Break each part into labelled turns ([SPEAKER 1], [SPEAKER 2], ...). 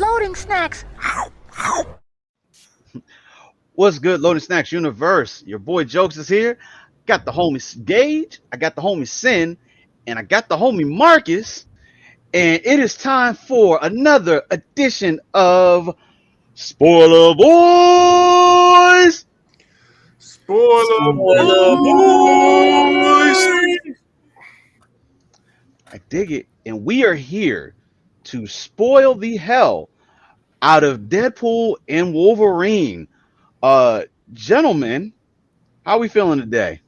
[SPEAKER 1] Loading snacks.
[SPEAKER 2] What's good, Loading Snacks Universe? Your boy Jokes is here. Got the homie Gage, I got the homie Sin, and I got the homie Marcus. And it is time for another edition of Spoiler Boys.
[SPEAKER 3] Spoiler
[SPEAKER 4] Spoiler
[SPEAKER 3] boys.
[SPEAKER 2] I dig it. And we are here to spoil the hell out of Deadpool and Wolverine. Gentlemen, how are we feeling today?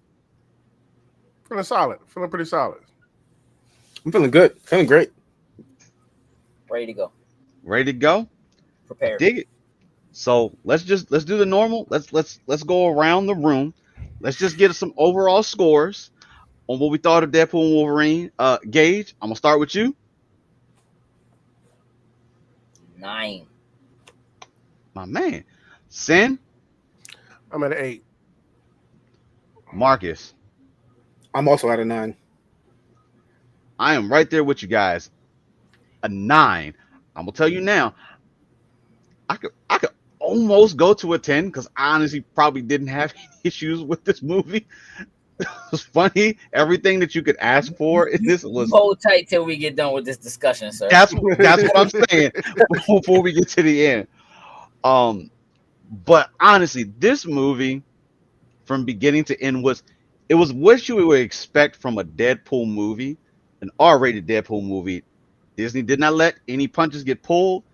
[SPEAKER 3] Feeling solid. Feeling pretty solid.
[SPEAKER 4] I'm feeling good. Feeling great.
[SPEAKER 5] Ready to go.
[SPEAKER 2] Ready to go?
[SPEAKER 5] Prepared.
[SPEAKER 2] Dig it. So let's do the normal. Let's go around the room. Let's just get some overall scores on what we thought of Deadpool and Wolverine. Gage, I'm gonna start with you.
[SPEAKER 5] 9.
[SPEAKER 2] My man. Sin,
[SPEAKER 3] I'm at an 8.
[SPEAKER 2] Marcus.
[SPEAKER 4] I'm also at a 9.
[SPEAKER 2] I am right there with you guys. A 9. I'm gonna tell you now. I could almost go to a 10 because I honestly probably didn't have any issues with this movie. It was funny. Everything that you could ask for in this was.
[SPEAKER 5] Hold tight till we get done with this discussion, sir.
[SPEAKER 2] That's what I'm saying before we get to the end. But honestly, this movie from beginning to end was what you would expect from a Deadpool movie, an R-rated Deadpool movie. Disney did not let any punches get pulled.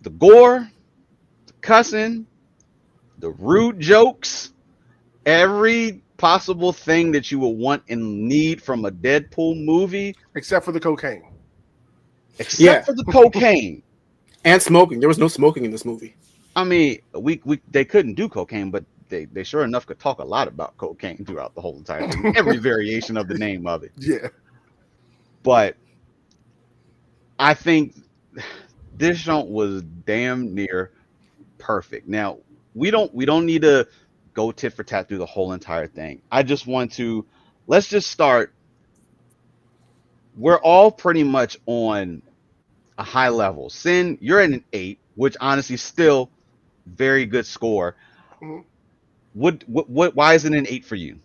[SPEAKER 2] The gore, the cussing, the rude jokes, every possible thing that you would want and need from a Deadpool movie,
[SPEAKER 3] Except for the cocaine.
[SPEAKER 2] except for the cocaine.
[SPEAKER 4] And smoking. There was no smoking in this movie.
[SPEAKER 2] I mean, they couldn't do cocaine, but they sure enough could talk a lot about cocaine throughout the whole entire thing. Every variation of the name of it.
[SPEAKER 3] Yeah.
[SPEAKER 2] But I think this joint was damn near perfect. Now, we don't need to go tit for tat through the whole entire thing. I just want to let's just start. We're all pretty much on a high level. Sin, you're at an 8, which honestly still very good score.
[SPEAKER 3] Mhm.
[SPEAKER 2] What why is it an 8 for you?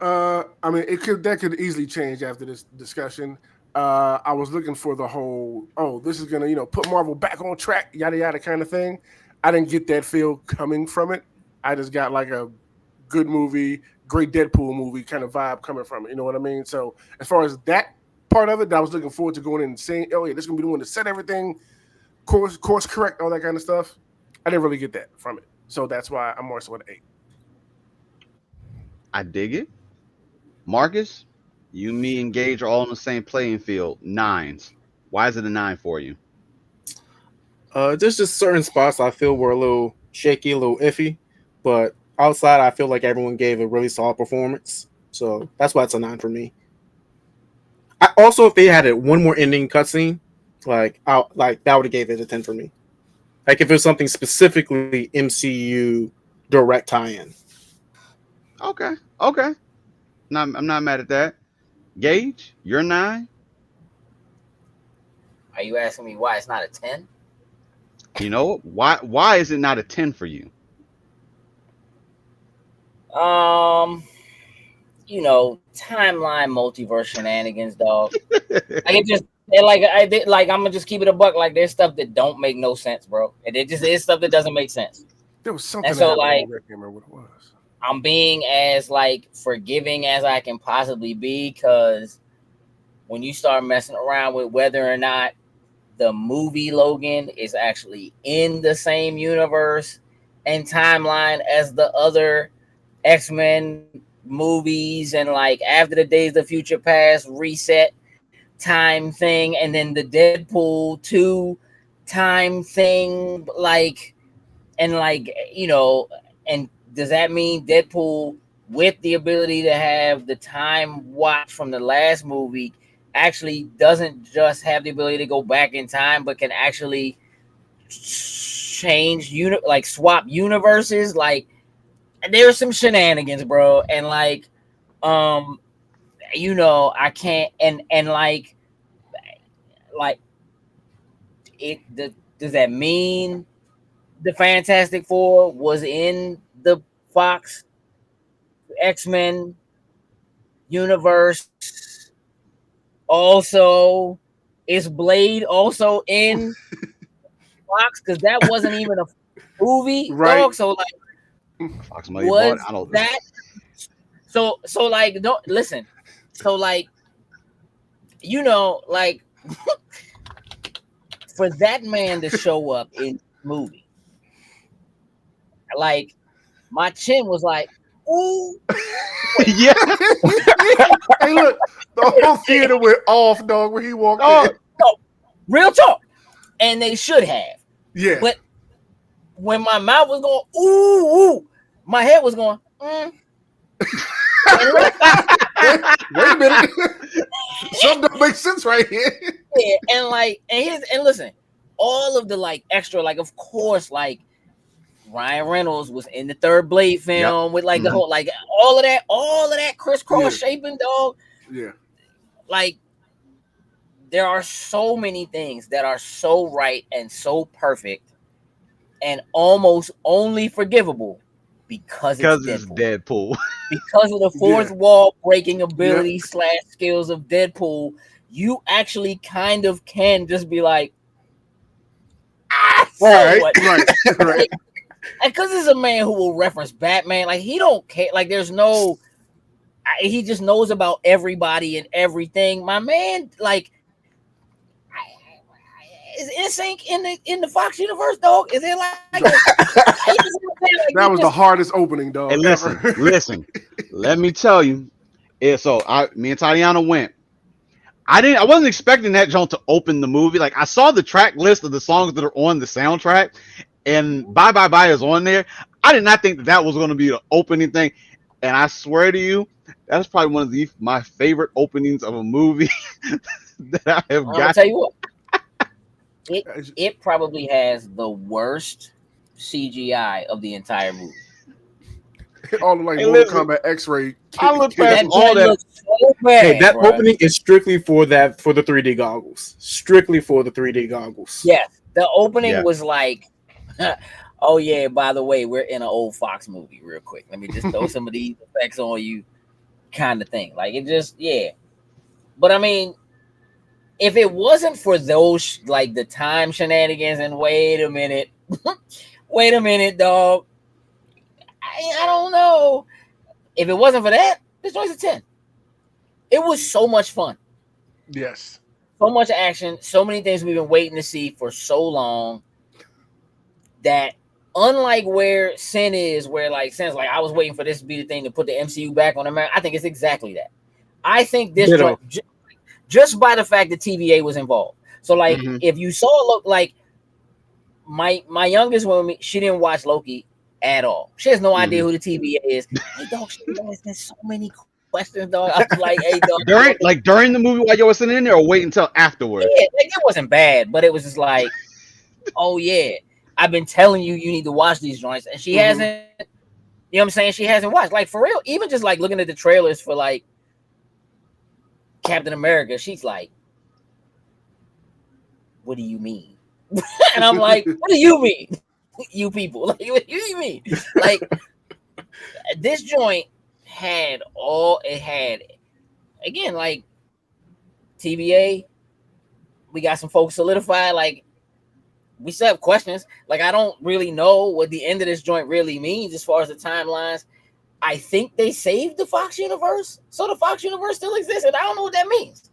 [SPEAKER 3] I mean, that could easily change after this discussion. I was looking for the whole, this is gonna, put Marvel back on track, yada yada kind of thing. I didn't get that feel coming from it. I just got like a good movie, great Deadpool movie kind of vibe coming from it. You know what I mean? So as far as that part of it, I was looking forward to going in and saying, oh yeah, this is gonna be the one to set everything course correct, all that kind of stuff. I didn't really get that from it. So that's why I'm more so at 8.
[SPEAKER 2] I dig it. Marcus, you, me, and Gage are all on the same playing field. 9s. Why is it a 9 for you?
[SPEAKER 4] There's just certain spots I feel were a little shaky, a little iffy, but outside I feel like everyone gave a really solid performance. So that's why it's a 9 for me. I also, if they had one more ending cutscene, that would have gave it a 10 for me. Like if it was something specifically MCU direct tie-in.
[SPEAKER 2] Okay. I'm not mad at that. Gage, you're 9.
[SPEAKER 5] Are you asking me why it's not a 10?
[SPEAKER 2] You know why is it not a 10 for you?
[SPEAKER 5] Timeline multiverse shenanigans, dog. I'm gonna just keep it a buck. Like there's stuff that don't make no sense, bro. And it just is stuff that doesn't make sense.
[SPEAKER 3] There was something.
[SPEAKER 5] And so,
[SPEAKER 3] I can't remember what it was.
[SPEAKER 5] I'm being as forgiving as I can possibly be, because when you start messing around with whether or not the movie Logan is actually in the same universe and timeline as the other X-Men movies, and after the Days of Future Past reset time thing, and then the Deadpool 2 time thing, and does that mean Deadpool with the ability to have the time watch from the last movie actually doesn't just have the ability to go back in time, but can actually change swap universes? There's some shenanigans, bro, and I can't, and does that mean the Fantastic Four was in the Fox X-Men universe? Also, is Blade also in Fox? Because that wasn't even a movie,
[SPEAKER 3] Right.
[SPEAKER 5] dog. So like,
[SPEAKER 2] Fox money bought.
[SPEAKER 5] was
[SPEAKER 2] I don't.
[SPEAKER 5] that so like don't listen. So like, like for that man to show up in the movie, like my chin was like, ooh,
[SPEAKER 2] Yeah.
[SPEAKER 3] Hey, look, the whole theater went off, dog, when he walked
[SPEAKER 2] Dog.
[SPEAKER 3] in.
[SPEAKER 5] no, real talk. And they should have.
[SPEAKER 3] Yeah.
[SPEAKER 5] But when my mouth was going, ooh, ooh, my head was going, And
[SPEAKER 3] Wait a minute. Something don't make sense right here.
[SPEAKER 5] yeah, and like, and listen, all of the like extra, like of course, like Ryan Reynolds was in the third Blade film with like the whole, like all of that crisscross shaping, dog.
[SPEAKER 3] Yeah.
[SPEAKER 5] Like there are so many things that are so right and so perfect and almost only forgivable because it's
[SPEAKER 2] Deadpool.
[SPEAKER 5] Because of the fourth wall breaking ability / skills of Deadpool, you actually kind of can just be like,
[SPEAKER 3] Right.
[SPEAKER 5] Like, because it's a man who will reference Batman, like he don't care. Like there's no, he just knows about everybody and everything. My man, like, is NSYNC in the Fox universe, dog? Is it like
[SPEAKER 3] that was the hardest opening, dog.
[SPEAKER 2] Hey, listen. Let me tell you. So me and Tatiana went. I wasn't expecting that Jones to open the movie. Like I saw the track list of the songs that are on the soundtrack, and Bye Bye Bye is on there. I did not think that was going to be the opening thing, and I swear to you, that's probably one of my favorite openings of a movie that I have got.
[SPEAKER 5] I'll tell you what. It probably has the worst CGI of the entire movie.
[SPEAKER 3] All the like Mortal Kombat X-ray.
[SPEAKER 2] I look past all that.
[SPEAKER 5] So bad,
[SPEAKER 4] that opening is strictly for the 3D goggles. Strictly for the 3D goggles.
[SPEAKER 5] Yeah, the opening was like, oh yeah, by the way, we're in an old Fox movie. Real quick, let me just throw some of these effects on you, kind of thing. Like it just But I mean, if it wasn't for those like the time shenanigans and wait a minute, dog. I don't know. If it wasn't for that, this joint's a 10. It was so much fun.
[SPEAKER 3] Yes.
[SPEAKER 5] So much action, so many things we've been waiting to see for so long that unlike where Sin is, where like Sin's like, I was waiting for this to be the thing to put the MCU back on the map. I think it's exactly that. I think this joint, just by the fact that TVA was involved. So like if you saw like my youngest woman, she didn't watch Loki at all. She has no idea who the TVA is. Hey dog, she asking so many questions, dog. I was like, hey dog.
[SPEAKER 2] During the movie while you were sitting in there, or wait until afterwards?
[SPEAKER 5] Yeah, like, it wasn't bad, but it was just like, oh yeah, I've been telling you need to watch these joints, and she hasn't. You know what I'm saying? She hasn't watched. Like for real, even just like looking at the trailers for like Captain America, she's like, what do you mean? And I'm like, what do you mean? You people, like, what do you mean? Like, this joint had again, like TVA. We got some folks solidified. Like, we still have questions. Like, I don't really know what the end of this joint really means as far as the timelines. I think they saved the Fox universe, so the Fox universe still exists, and I don't know what that means.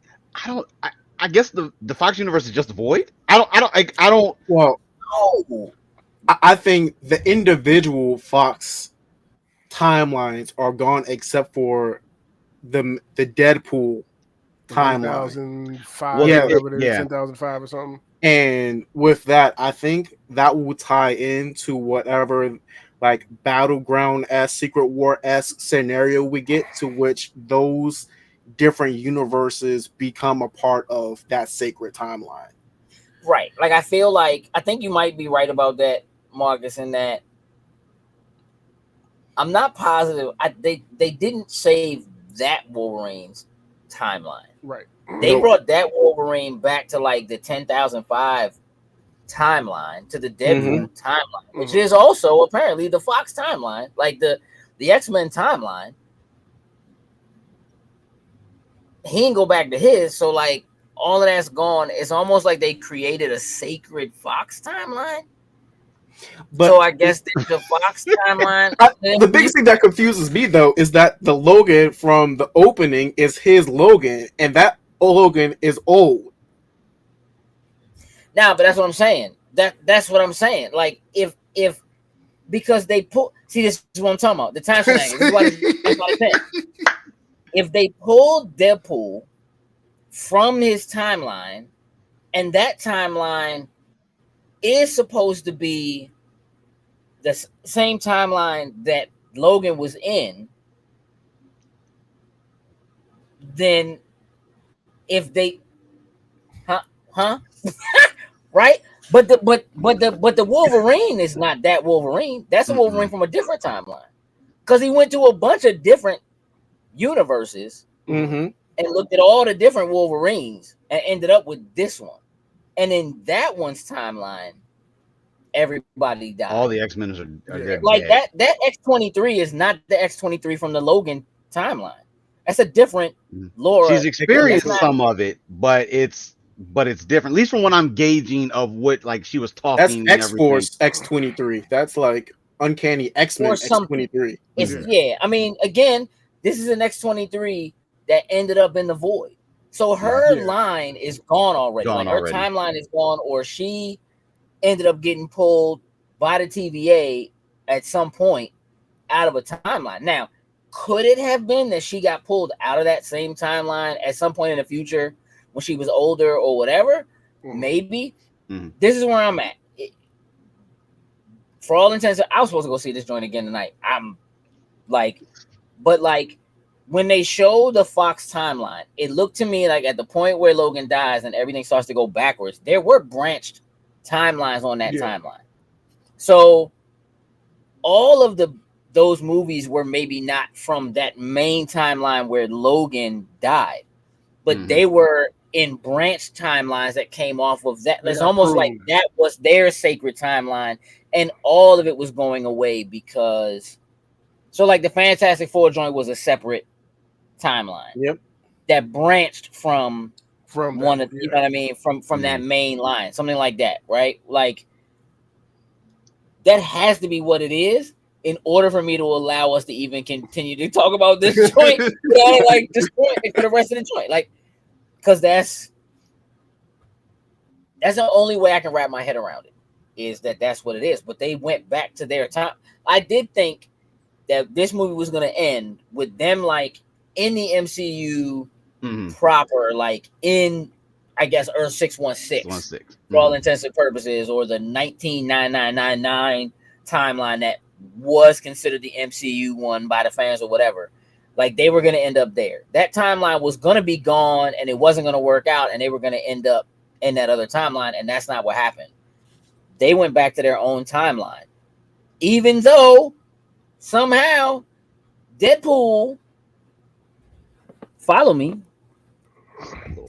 [SPEAKER 2] I guess the Fox universe is just void. I don't.
[SPEAKER 4] Well,
[SPEAKER 5] no.
[SPEAKER 4] I think the individual Fox timelines are gone, except for the Deadpool timeline.
[SPEAKER 3] 1005, whatever it is, 10,005 or something.
[SPEAKER 4] And with that, I think that will tie into whatever like battleground-esque, Secret War-esque scenario we get, to which those different universes become a part of that sacred timeline.
[SPEAKER 5] Right. Like, I feel like, I think you might be right about that, Marcus, in that I'm not positive. They didn't save that Wolverine's timeline.
[SPEAKER 3] Right.
[SPEAKER 5] They brought that Wolverine back to like the 10,005 timeline, to the
[SPEAKER 4] Mhm.
[SPEAKER 5] Deadpool timeline, which
[SPEAKER 3] Mhm.
[SPEAKER 5] is also apparently the Fox timeline, like the X-Men timeline. He didn't go back to his, so like all of that's gone. It's almost like they created a sacred Fox timeline.
[SPEAKER 4] But
[SPEAKER 5] So I guess the Fox timeline.
[SPEAKER 4] the biggest thing that confuses me though is that the Logan from the opening is his Logan, and that Logan is old.
[SPEAKER 5] Now, but that's what I'm saying. That's what I'm saying. Like if because they pull. See, this is what I'm talking about. The time shenanigans. This is why I'm saying. If they pulled Deadpool from his timeline, and that timeline is supposed to be the same timeline that Logan was in, then if they, huh, right? But the Wolverine is not that Wolverine. That's a Wolverine from a different timeline, because he went to a bunch of different universes
[SPEAKER 4] Mm-hmm.
[SPEAKER 5] and looked at all the different Wolverines and ended up with this one. And in that one's timeline, everybody died.
[SPEAKER 2] All the X-Men are they're
[SPEAKER 5] like
[SPEAKER 2] dead.
[SPEAKER 5] that X-23 is not the X-23 from the Logan timeline. That's a different Laura.
[SPEAKER 2] She's experienced
[SPEAKER 5] That's not-
[SPEAKER 2] some of it, but it's different. At least from what I'm gauging of what like she was
[SPEAKER 4] That's
[SPEAKER 2] talking and
[SPEAKER 4] X
[SPEAKER 2] everything.
[SPEAKER 4] Force X-23. That's like Uncanny X-Men
[SPEAKER 5] Or something.
[SPEAKER 4] X-23.
[SPEAKER 5] It's yeah. I mean, again, this is an X-23 that ended up in the void. So her line is gone already.
[SPEAKER 2] Gone
[SPEAKER 5] like her
[SPEAKER 2] already.
[SPEAKER 5] timeline is gone, or she ended up getting pulled by the TVA at some point out of a timeline. Now, could it have been that she got pulled out of that same timeline at some point in the future when she was older or whatever? Maybe. This is where I'm at. For all intents, I was supposed to go see this joint again tonight. I'm like, but like when they show the Fox timeline, it looked to me like at the point where Logan dies and everything starts to go backwards, there were branched timelines on that timeline. So all of those movies were maybe not from that main timeline where Logan died, but they were in branched timelines that came off of that. It's almost like that was their sacred timeline, and all of it was going away because so like the Fantastic Four joint was a separate timeline.
[SPEAKER 4] Yep.
[SPEAKER 5] That branched from one
[SPEAKER 3] that,
[SPEAKER 5] of you know what I mean, from that main line, something like that, right? Like that has to be what it is in order for me to allow us to even continue to talk about this joint without like destroying it for the rest of the joint. Like, because that's the only way I can wrap my head around it, is that that's what it is. But they went back to their time. I did think that this movie was going to end with them like in the MCU proper, like in, I guess, Earth 616 for all intents and purposes, or the 199999 timeline that was considered the MCU one by the fans or whatever. Like they were going to end up there. That timeline was going to be gone and it wasn't going to work out, and they were going to end up in that other timeline, and that's not what happened. They went back to their own timeline, even though somehow Deadpool, follow me,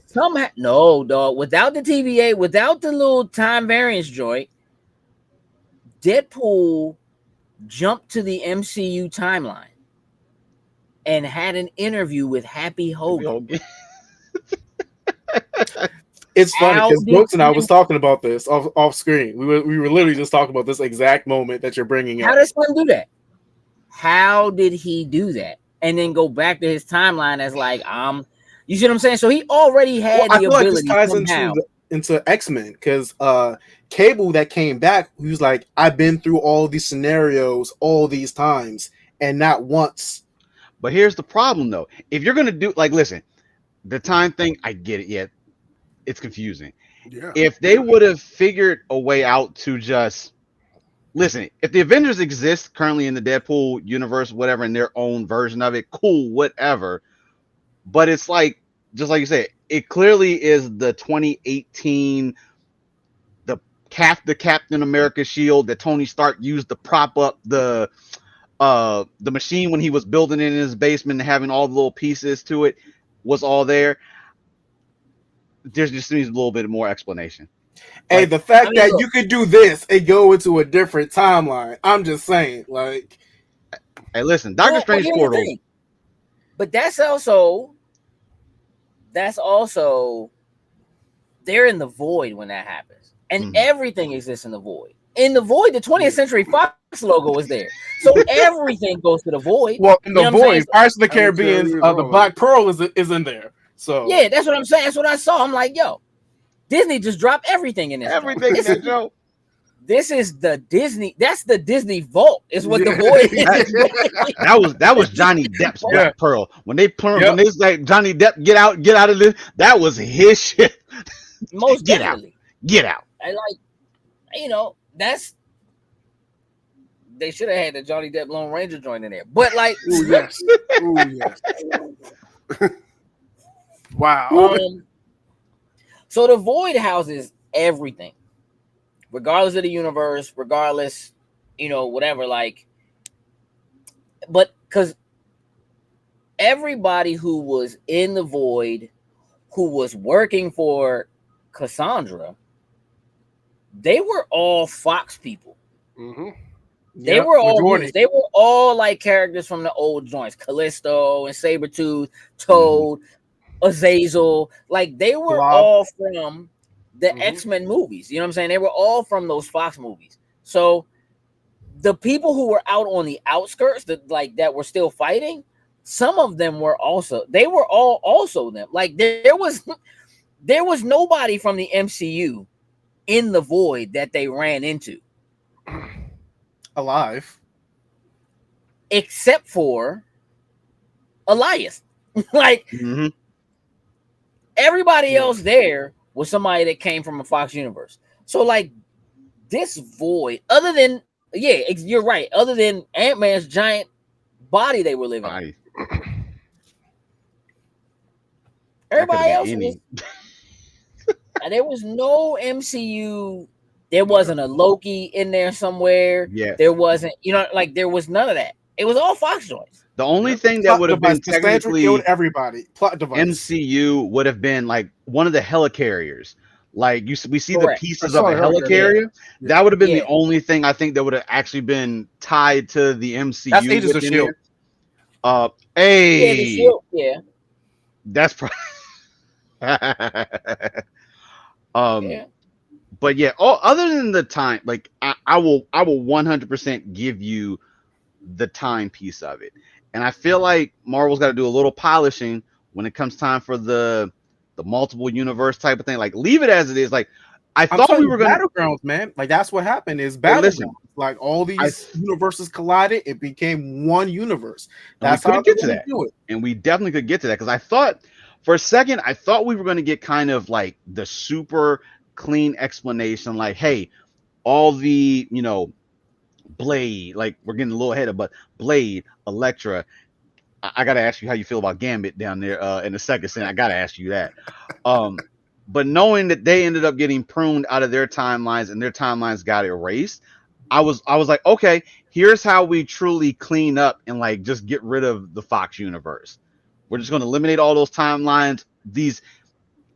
[SPEAKER 5] somehow, no dog, without the TVA, without the little time variance joint, Deadpool jumped to the MCU timeline and had an interview with Happy Hogan.
[SPEAKER 4] It's funny because Brooks and I was talking about this off screen. We were literally just talking about this exact moment that you're bringing up.
[SPEAKER 5] How does Slim do that? How did he do that? And then go back to his timeline as like, you see what I'm saying? So he already had the ability.
[SPEAKER 4] Like this ties into X-Men because Cable that came back, he was like, I've been through all these scenarios all these times and not once.
[SPEAKER 2] But here's the problem though. If you're gonna do like, listen, the time thing, I get it. Yeah, it's confusing. Yeah. If they would have figured a way out to just listen, if the Avengers exist currently in the Deadpool universe, whatever, in their own version of it, cool, whatever. But it's like, just like you said, it clearly is the 2018, the Captain America shield that Tony Stark used to prop up the machine when he was building it in his basement and having all the little pieces to it was all there. There just needs a little bit more explanation.
[SPEAKER 4] Hey,
[SPEAKER 2] Like,
[SPEAKER 4] the fact that
[SPEAKER 5] look,
[SPEAKER 4] you could do this and go into a different timeline, I'm just saying, like,
[SPEAKER 2] hey, listen, Doctor
[SPEAKER 5] well,
[SPEAKER 2] Strange
[SPEAKER 5] here's the
[SPEAKER 2] portal.
[SPEAKER 5] thing. But that's also they're in the void when that happens, and everything exists in the void. In the void, the 20th Century Fox logo is there, so everything goes to the void.
[SPEAKER 4] well, in the
[SPEAKER 5] You know what I'm saying?
[SPEAKER 4] void, Pirates of the
[SPEAKER 3] I would tell
[SPEAKER 4] Caribbean,
[SPEAKER 3] you as
[SPEAKER 4] the
[SPEAKER 3] well,
[SPEAKER 4] Black Pearl is in there. So
[SPEAKER 5] Yeah, that's what I'm saying. That's what I saw. I'm like, yo, Disney just dropped everything in this.
[SPEAKER 2] Everything in that show.
[SPEAKER 5] This is the Disney. That's the Disney vault. Is what the
[SPEAKER 3] Yeah.
[SPEAKER 5] void is.
[SPEAKER 2] That was Johnny Depp's
[SPEAKER 4] Yeah.
[SPEAKER 2] Black Pearl. When they
[SPEAKER 4] Yep.
[SPEAKER 2] when they like Johnny Depp get out of this, that was his shit.
[SPEAKER 5] Most
[SPEAKER 2] Get out.
[SPEAKER 5] definitely.
[SPEAKER 2] Get out.
[SPEAKER 5] And that's they should have had the Johnny Depp Lone Ranger joint in there. But like,
[SPEAKER 3] Ooh, yes. Ooh, yes. Wow.
[SPEAKER 5] so the void houses everything, regardless of the universe, regardless, whatever. Like, but because everybody who was in the void, who was working for Cassandra, they were all Fox people.
[SPEAKER 3] Mm-hmm.
[SPEAKER 5] They were all mutants. They were all like characters from the old joints, Callisto and Sabretooth, Toad, Azazel. Like they were all from the X-Men movies. You know what I'm saying? They were all from those Fox movies. So the people who were out on the outskirts that were still fighting, some of them were also them. Like there was nobody from the MCU in the void that they ran into.
[SPEAKER 4] Alive.
[SPEAKER 5] Except for Elias. Like everybody else there was somebody that came from a Fox universe. So like this void, other than you're right, other than Ant-Man's giant body they were living in. Everybody else was there was no MCU. There wasn't a Loki in there somewhere.
[SPEAKER 2] Yeah.
[SPEAKER 5] There wasn't, there was none of that. It was all Fox joints.
[SPEAKER 2] The only thing that would have been technically
[SPEAKER 4] killed everybody. Plot device.
[SPEAKER 2] MCU would have been like one of the helicarriers. Like we see
[SPEAKER 5] Correct.
[SPEAKER 2] the pieces of a helicarrier.
[SPEAKER 3] Yeah.
[SPEAKER 2] That would have been the only thing I think that would have actually been tied to the MCU.
[SPEAKER 4] That's Agents of Shield.
[SPEAKER 5] Yeah, the Shield. Yeah.
[SPEAKER 2] That's probably. But yeah, other than the time, like I will 100% give you the time piece of it, and I feel like Marvel's got to do a little polishing when it comes time for the multiple universe type of thing. Like leave it as it is. Like I thought we were going
[SPEAKER 4] Battlegrounds, man. Like that's what happened is Battlegrounds. Like all these universes collided, it became one universe. That's how we get to that. Do it.
[SPEAKER 2] And we definitely could get to that because I thought for a second we were going to get kind of like the super clean explanation, like, hey, all the Blade, like we're getting a little ahead of, but Blade, Elektra. I gotta ask you how you feel about Gambit down there in a second. Sin, I gotta ask you that. But knowing that they ended up getting pruned out of their timelines and their timelines got erased, I was like, okay, here's how we truly clean up and like just get rid of the Fox universe. We're just going to eliminate all those timelines. These,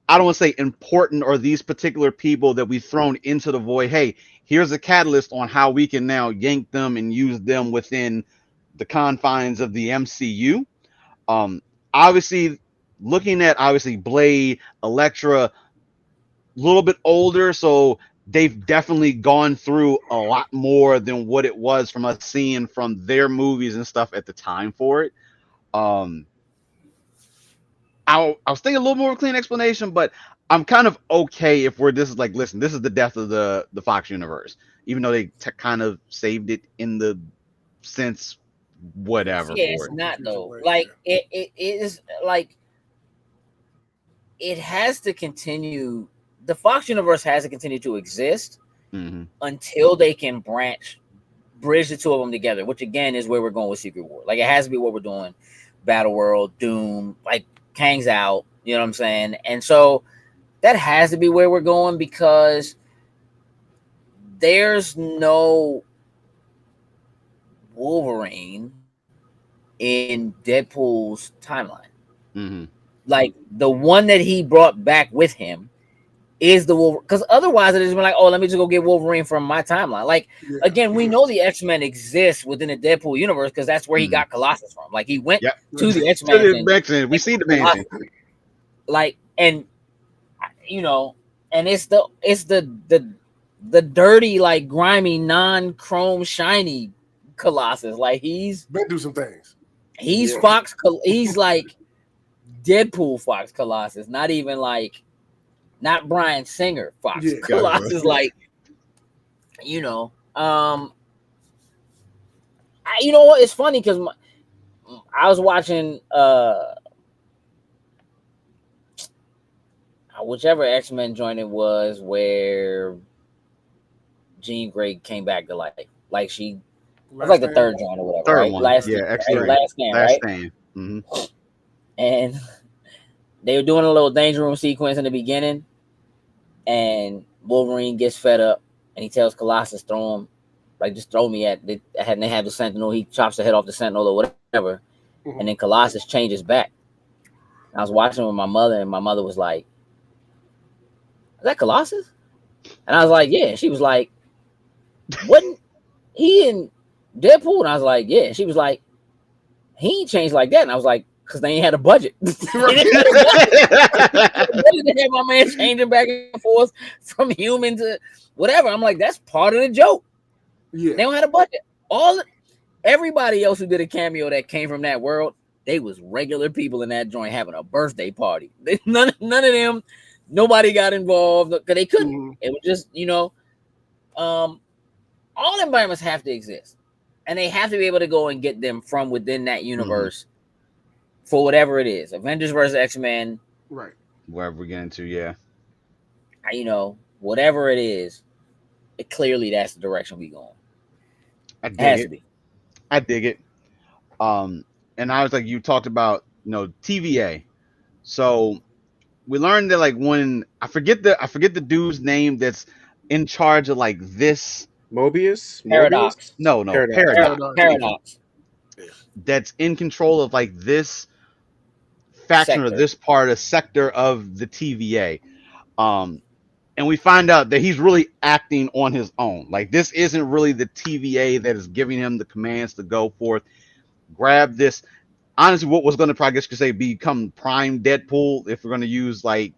[SPEAKER 2] I don't want to say important, or these particular people that we've thrown into the void. Hey, here's a catalyst on how we can now yank them and use them within the confines of the MCU. Obviously, looking at Blade, Elektra, a little bit older, so they've definitely gone through a lot more than what it was from us seeing from their movies and stuff at the time for it. I was thinking a little more of a clean explanation, but I'm kind of okay if this is like, listen, this is the death of the Fox universe, even though they kind of saved it in the sense whatever.
[SPEAKER 5] Yeah, it's not though. Like it is like it has to continue. The Fox universe has to continue to exist until they can bridge the two of them together, which again is where we're going with Secret War. Like it has to be what we're doing. Battle World, Doom, like Kang's out, you know what I'm saying? And so that has to be where we're going because there's no Wolverine in Deadpool's timeline. Like the one that he brought back with him is the Wolverine, because otherwise it is like, oh, let me just go get Wolverine from my timeline. Like
[SPEAKER 3] Yeah.
[SPEAKER 5] again, we know the X-Men exists within the Deadpool universe because that's where he
[SPEAKER 2] Mhm.
[SPEAKER 5] got Colossus from. Like he went
[SPEAKER 2] Yep.
[SPEAKER 5] to the
[SPEAKER 2] To
[SPEAKER 5] X-Men
[SPEAKER 2] the
[SPEAKER 5] and
[SPEAKER 2] mansion. We see the mansion.
[SPEAKER 5] like, and you know, and it's the dirty, like grimy, non-chrome shiny Colossus. Like
[SPEAKER 3] Been do some things.
[SPEAKER 5] he's
[SPEAKER 4] Yeah.
[SPEAKER 5] he's like Deadpool Fox Colossus, not even like not Bryan Singer Fox
[SPEAKER 3] Yeah.
[SPEAKER 5] Colossus.
[SPEAKER 3] Yeah.
[SPEAKER 5] Like, you know, you know what? It's funny because I was watching whichever X-Men joint it was where Jean Grey came back to life. Like she was
[SPEAKER 3] Last
[SPEAKER 5] like the
[SPEAKER 3] stand.
[SPEAKER 5] third joint or whatever,
[SPEAKER 2] Third
[SPEAKER 5] right?
[SPEAKER 2] one.
[SPEAKER 5] Last
[SPEAKER 2] Yeah,
[SPEAKER 5] stand,
[SPEAKER 2] X
[SPEAKER 5] right?
[SPEAKER 2] three.
[SPEAKER 5] Last stand,
[SPEAKER 2] Last
[SPEAKER 5] right?
[SPEAKER 2] stand. Hmm.
[SPEAKER 5] And they were doing a little danger room sequence in the beginning, and Wolverine gets fed up, and he tells Colossus, "Throw him, like just throw me at." And they have the Sentinel. He chops the head off the Sentinel or whatever, and then Colossus changes back. I was watching with my mother, and my mother was like, "Is that Colossus?" And I was like, "Yeah." She was like, "Wasn't he in Deadpool?" And I was like, "Yeah." She was like, "He ain't changed like that." And I was like, "Because they ain't had a budget." They didn't have a budget to have my man changing back and forth from human to whatever. I'm like, that's part of the joke.
[SPEAKER 3] Yeah.
[SPEAKER 5] They don't have a budget. Everybody else who did a cameo that came from that world, they was regular people in that joint having a birthday party. None of them, nobody got involved because they couldn't.
[SPEAKER 3] Mhm.
[SPEAKER 5] It was just, all environments have to exist, and they have to be able to go and get them from within that universe for whatever it is. Avengers versus X-Men,
[SPEAKER 3] Right.
[SPEAKER 2] Wherever we get into, yeah.
[SPEAKER 5] whatever it is, clearly that's the direction we going.
[SPEAKER 2] I
[SPEAKER 5] It
[SPEAKER 2] dig
[SPEAKER 5] has to
[SPEAKER 2] it.
[SPEAKER 5] be.
[SPEAKER 2] I dig it. And I was like, you talked about, TVA. So we learned that like when I forget the dude's name that's in charge of like this.
[SPEAKER 4] Mobius.
[SPEAKER 5] Paradox.
[SPEAKER 2] No,
[SPEAKER 4] Paradox.
[SPEAKER 2] Paradox. Thank you.
[SPEAKER 5] Paradox
[SPEAKER 2] That's in control of like this faction or
[SPEAKER 5] sector.
[SPEAKER 2] this part, a sector of the TVA. Um, and we find out that he's really acting on his own. Like this isn't really the TVA that is giving him the commands to go forth, grab this. Honestly, what was going to probably, I guess you could say, become Prime Deadpool if we're going to use like.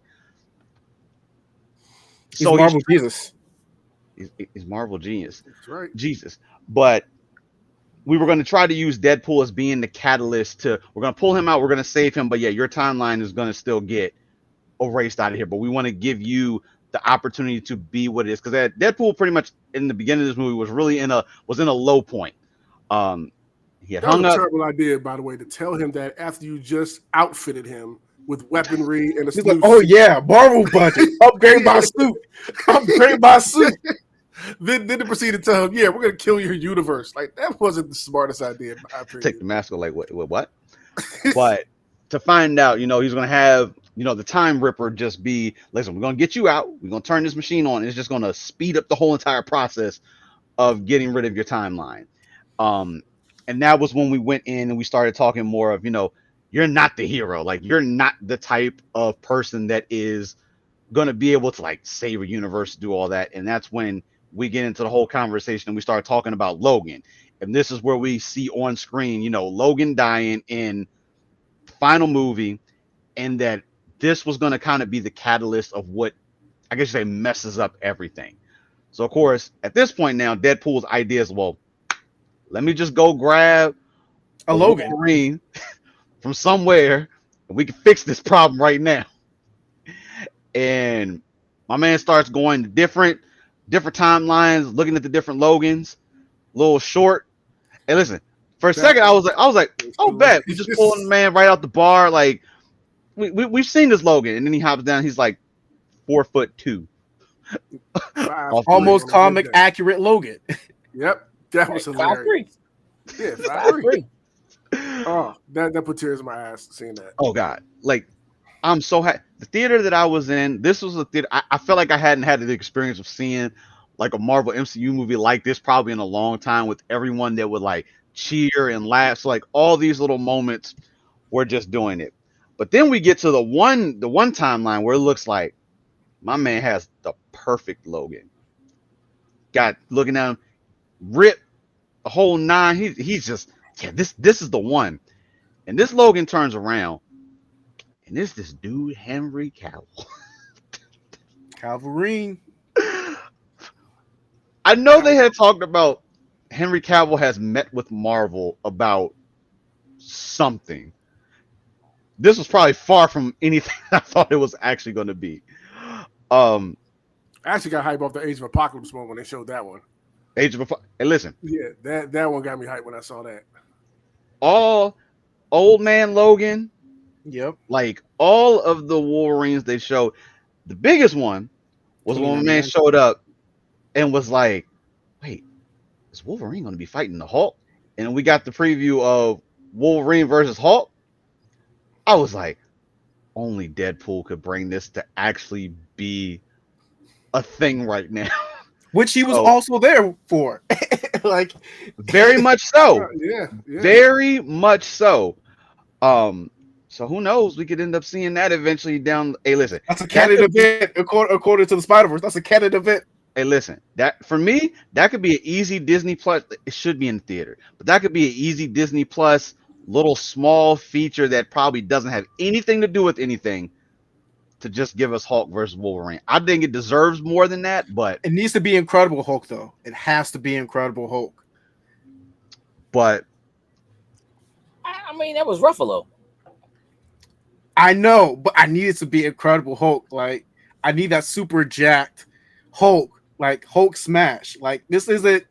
[SPEAKER 4] He's
[SPEAKER 2] So he's
[SPEAKER 4] Marvel Jesus.
[SPEAKER 2] he's Marvel genius,
[SPEAKER 3] That's right.
[SPEAKER 2] Jesus. But we were going to try to use Deadpool as being the catalyst to. We're going to pull him out. We're going to save him. But yeah, your timeline is going to still get erased out of here. But we want to give you the opportunity to be what it is, because Deadpool pretty much in the beginning of this movie was in a low point. He had
[SPEAKER 3] That was
[SPEAKER 2] hung
[SPEAKER 3] a
[SPEAKER 2] up.
[SPEAKER 3] terrible idea, by the way, to tell him that after you just outfitted him with weaponry and a
[SPEAKER 4] He's like,
[SPEAKER 3] new
[SPEAKER 4] oh
[SPEAKER 3] suit.
[SPEAKER 4] yeah, Marvel budget, upgrade my suit, upgrade my suit.
[SPEAKER 3] Then they proceed to tell him, yeah, we're gonna kill your universe. Like that wasn't the smartest idea, in my
[SPEAKER 2] Take the
[SPEAKER 3] opinion.
[SPEAKER 2] mask off, like what? But to find out, he's gonna have, the Time Ripper just be, listen, we're gonna get you out, we're gonna turn this machine on, and it's just gonna speed up the whole entire process of getting rid of your timeline. Um, and that was when we went in and we started talking more of, you're not the hero, like you're not the type of person that is gonna be able to like save a universe, do all that. And that's when we get into the whole conversation and we start talking about Logan. And this is where we see on screen, Logan dying in the final movie, and that this was going to kind of be the catalyst of what I guess you say messes up everything. So of course, at this point now, Deadpool's idea is, well, let me just go grab
[SPEAKER 4] A
[SPEAKER 2] a
[SPEAKER 4] Logan.
[SPEAKER 2] Wolverine from somewhere, and we can fix this problem right now. And my man starts going to different timelines, looking at the different Logans, a little short. And listen, for a
[SPEAKER 3] That
[SPEAKER 2] second, I was like,
[SPEAKER 3] was
[SPEAKER 2] oh, bet we just pulling the
[SPEAKER 3] hilarious.
[SPEAKER 2] man right out the bar. Like we've seen this Logan, and then he hops down. He's like 4'2".
[SPEAKER 3] 5'3"
[SPEAKER 2] Off the rip.
[SPEAKER 4] Almost
[SPEAKER 3] on a good
[SPEAKER 4] comic
[SPEAKER 3] day.
[SPEAKER 4] accurate Logan.
[SPEAKER 3] Yep, that was hilarious.
[SPEAKER 5] 5'3".
[SPEAKER 3] Yeah, 5'3".
[SPEAKER 5] 5'3".
[SPEAKER 3] Oh, that put tears in my eyes seeing that.
[SPEAKER 2] Oh God, like I'm so happy. The theater that I was in, this was a theater. I felt like I hadn't had the experience of seeing like a Marvel MCU movie like this probably in a long time, with everyone that would like cheer and laugh. So like all these little moments were just doing it. But then we get to the one timeline where it looks like, My man has the perfect Logan. Got looking at him, rip the whole nine. He's just yeah. This is the one. And this Logan turns around, and it's this dude Henry Cavill.
[SPEAKER 4] Calverine.
[SPEAKER 2] I know they had talked about Henry Cavill has met with Marvel about something. This was probably far from anything I thought it was actually going to be. Um,
[SPEAKER 3] I actually got hype off the Age of Apocalypse one when they showed that one.
[SPEAKER 2] Age of Hey, listen,
[SPEAKER 3] Yeah, that one got me hyped when I saw that.
[SPEAKER 2] all old man Logan,
[SPEAKER 4] Yep.
[SPEAKER 2] like all of the Wolverines they showed, the biggest one was when my man
[SPEAKER 4] 2099.
[SPEAKER 2] showed up and was like, "Wait, is Wolverine going to be fighting the Hulk?" And we got the preview of Wolverine versus Hulk. I was like, only Deadpool could bring this to actually be a thing right now.
[SPEAKER 4] Which he was
[SPEAKER 2] So
[SPEAKER 4] also there for. Like,
[SPEAKER 2] very much so.
[SPEAKER 3] Yeah.
[SPEAKER 2] Very much so. Um, so who knows? We could end up seeing that eventually down. Hey, listen,
[SPEAKER 4] that's a
[SPEAKER 2] that
[SPEAKER 4] canon
[SPEAKER 2] could be,
[SPEAKER 4] event according to the Spider-Verse. That's a canon event.
[SPEAKER 2] hey, listen, that for me, that could be an easy Disney Plus. It should be in the theater, but that could be an easy Disney Plus little small feature that probably doesn't have anything to do with anything to just give us Hulk versus Wolverine. I think it deserves more than that, but
[SPEAKER 4] It needs to be Incredible Hulk, though. It has to be Incredible Hulk.
[SPEAKER 2] but
[SPEAKER 5] I mean, that was Ruffalo.
[SPEAKER 4] I know, but I need it to be Incredible Hulk. Like, I need that super jacked Hulk, like Hulk smash. Like, this isn't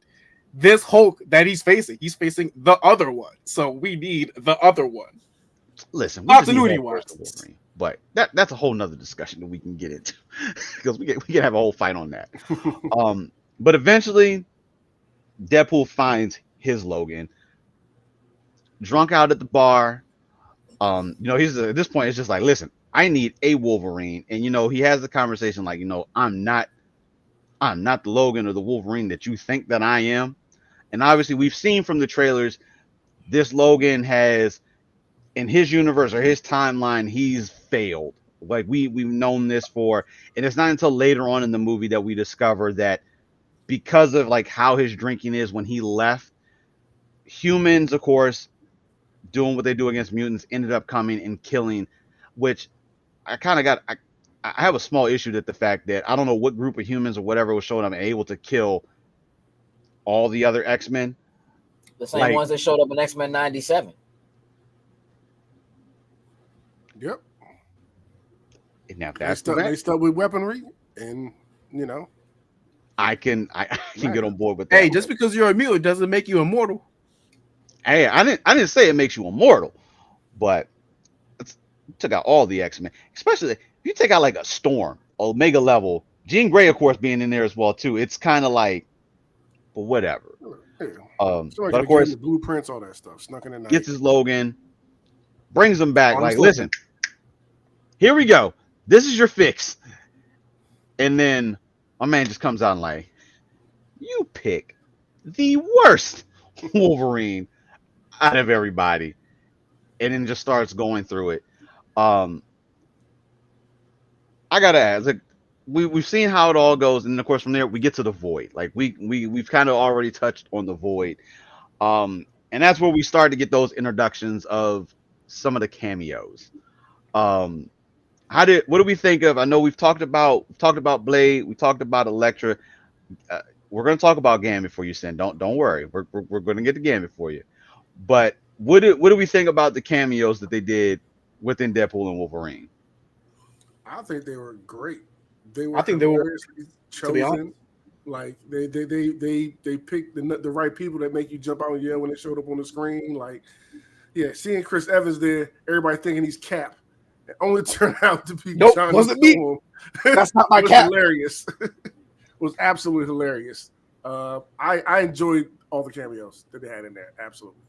[SPEAKER 4] this Hulk that he's facing. He's facing the other one. So we need the other one.
[SPEAKER 2] listen, we just need
[SPEAKER 4] Continuity
[SPEAKER 2] Hulk versus
[SPEAKER 4] wise.
[SPEAKER 2] Wolverine. But that's a whole nother discussion that we can get into because we can have a whole fight on that. But eventually, Deadpool finds his Logan drunk out at the bar. He's at this point, it's just like, listen, I need a Wolverine, and he has the conversation like, I'm not the Logan or the Wolverine that you think that I am. And obviously, we've seen from the trailers, this Logan has, in his universe or his timeline, he's failed. Like we've known this for, and it's not until later on in the movie that we discover that because of like how his drinking is when he left, humans, of course, doing what they do against mutants, ended up coming and killing, which I kind of got. I have a small issue with the fact that I don't know what group of humans or whatever was showing up and able to kill all the other X-Men.
[SPEAKER 5] The same
[SPEAKER 2] Like,
[SPEAKER 5] ones that showed up in X-Men 97.
[SPEAKER 3] Yep.
[SPEAKER 2] now
[SPEAKER 3] They
[SPEAKER 2] that's
[SPEAKER 3] stuck with weaponry, and
[SPEAKER 2] I can get on board with that.
[SPEAKER 4] Hey, just because you're a mutant doesn't make you immortal.
[SPEAKER 2] Hey, I didn't say it makes you immortal, but it took out all the X-Men, especially if you take out like a Storm, Omega level, Jean Grey, of course, being in there as well too. It's kind of like, but whatever.
[SPEAKER 3] Yeah.
[SPEAKER 2] But of course,
[SPEAKER 3] the blueprints, all that stuff, snuck in the night.
[SPEAKER 2] gets his Logan, brings him back. Like,
[SPEAKER 4] Honestly.
[SPEAKER 2] listen, here we go. This is your fix. And then my man just comes out and like, you pick the worst Wolverine out of everybody, and then just starts going through it. I gotta ask, like, we've seen how it all goes, and of course from there we get to the Void. Like we've kind of already touched on the Void, and that's where we start to get those introductions of some of the cameos. What do we think of? I know we've talked about Blade, we talked about Elektra. We're gonna talk about Gambit for you, Sin. Don't worry, we're gonna get the Gambit for you. But what do we think about the cameos that they did within Deadpool and Wolverine?
[SPEAKER 3] I think they were great.
[SPEAKER 4] I think they were,
[SPEAKER 3] hilariously
[SPEAKER 4] to be honest.
[SPEAKER 3] chosen. Like they picked the right people that make you jump out and yell when they showed up on the screen. Like, yeah, seeing Chris Evans there, everybody thinking he's Cap. It only turned out to be
[SPEAKER 4] Nope,
[SPEAKER 3] Johnny
[SPEAKER 4] wasn't me.
[SPEAKER 3] Storm.
[SPEAKER 4] That's not my
[SPEAKER 3] It was
[SPEAKER 4] Cap.
[SPEAKER 3] hilarious. It was absolutely hilarious. I enjoyed all the cameos that they had in there. Absolutely.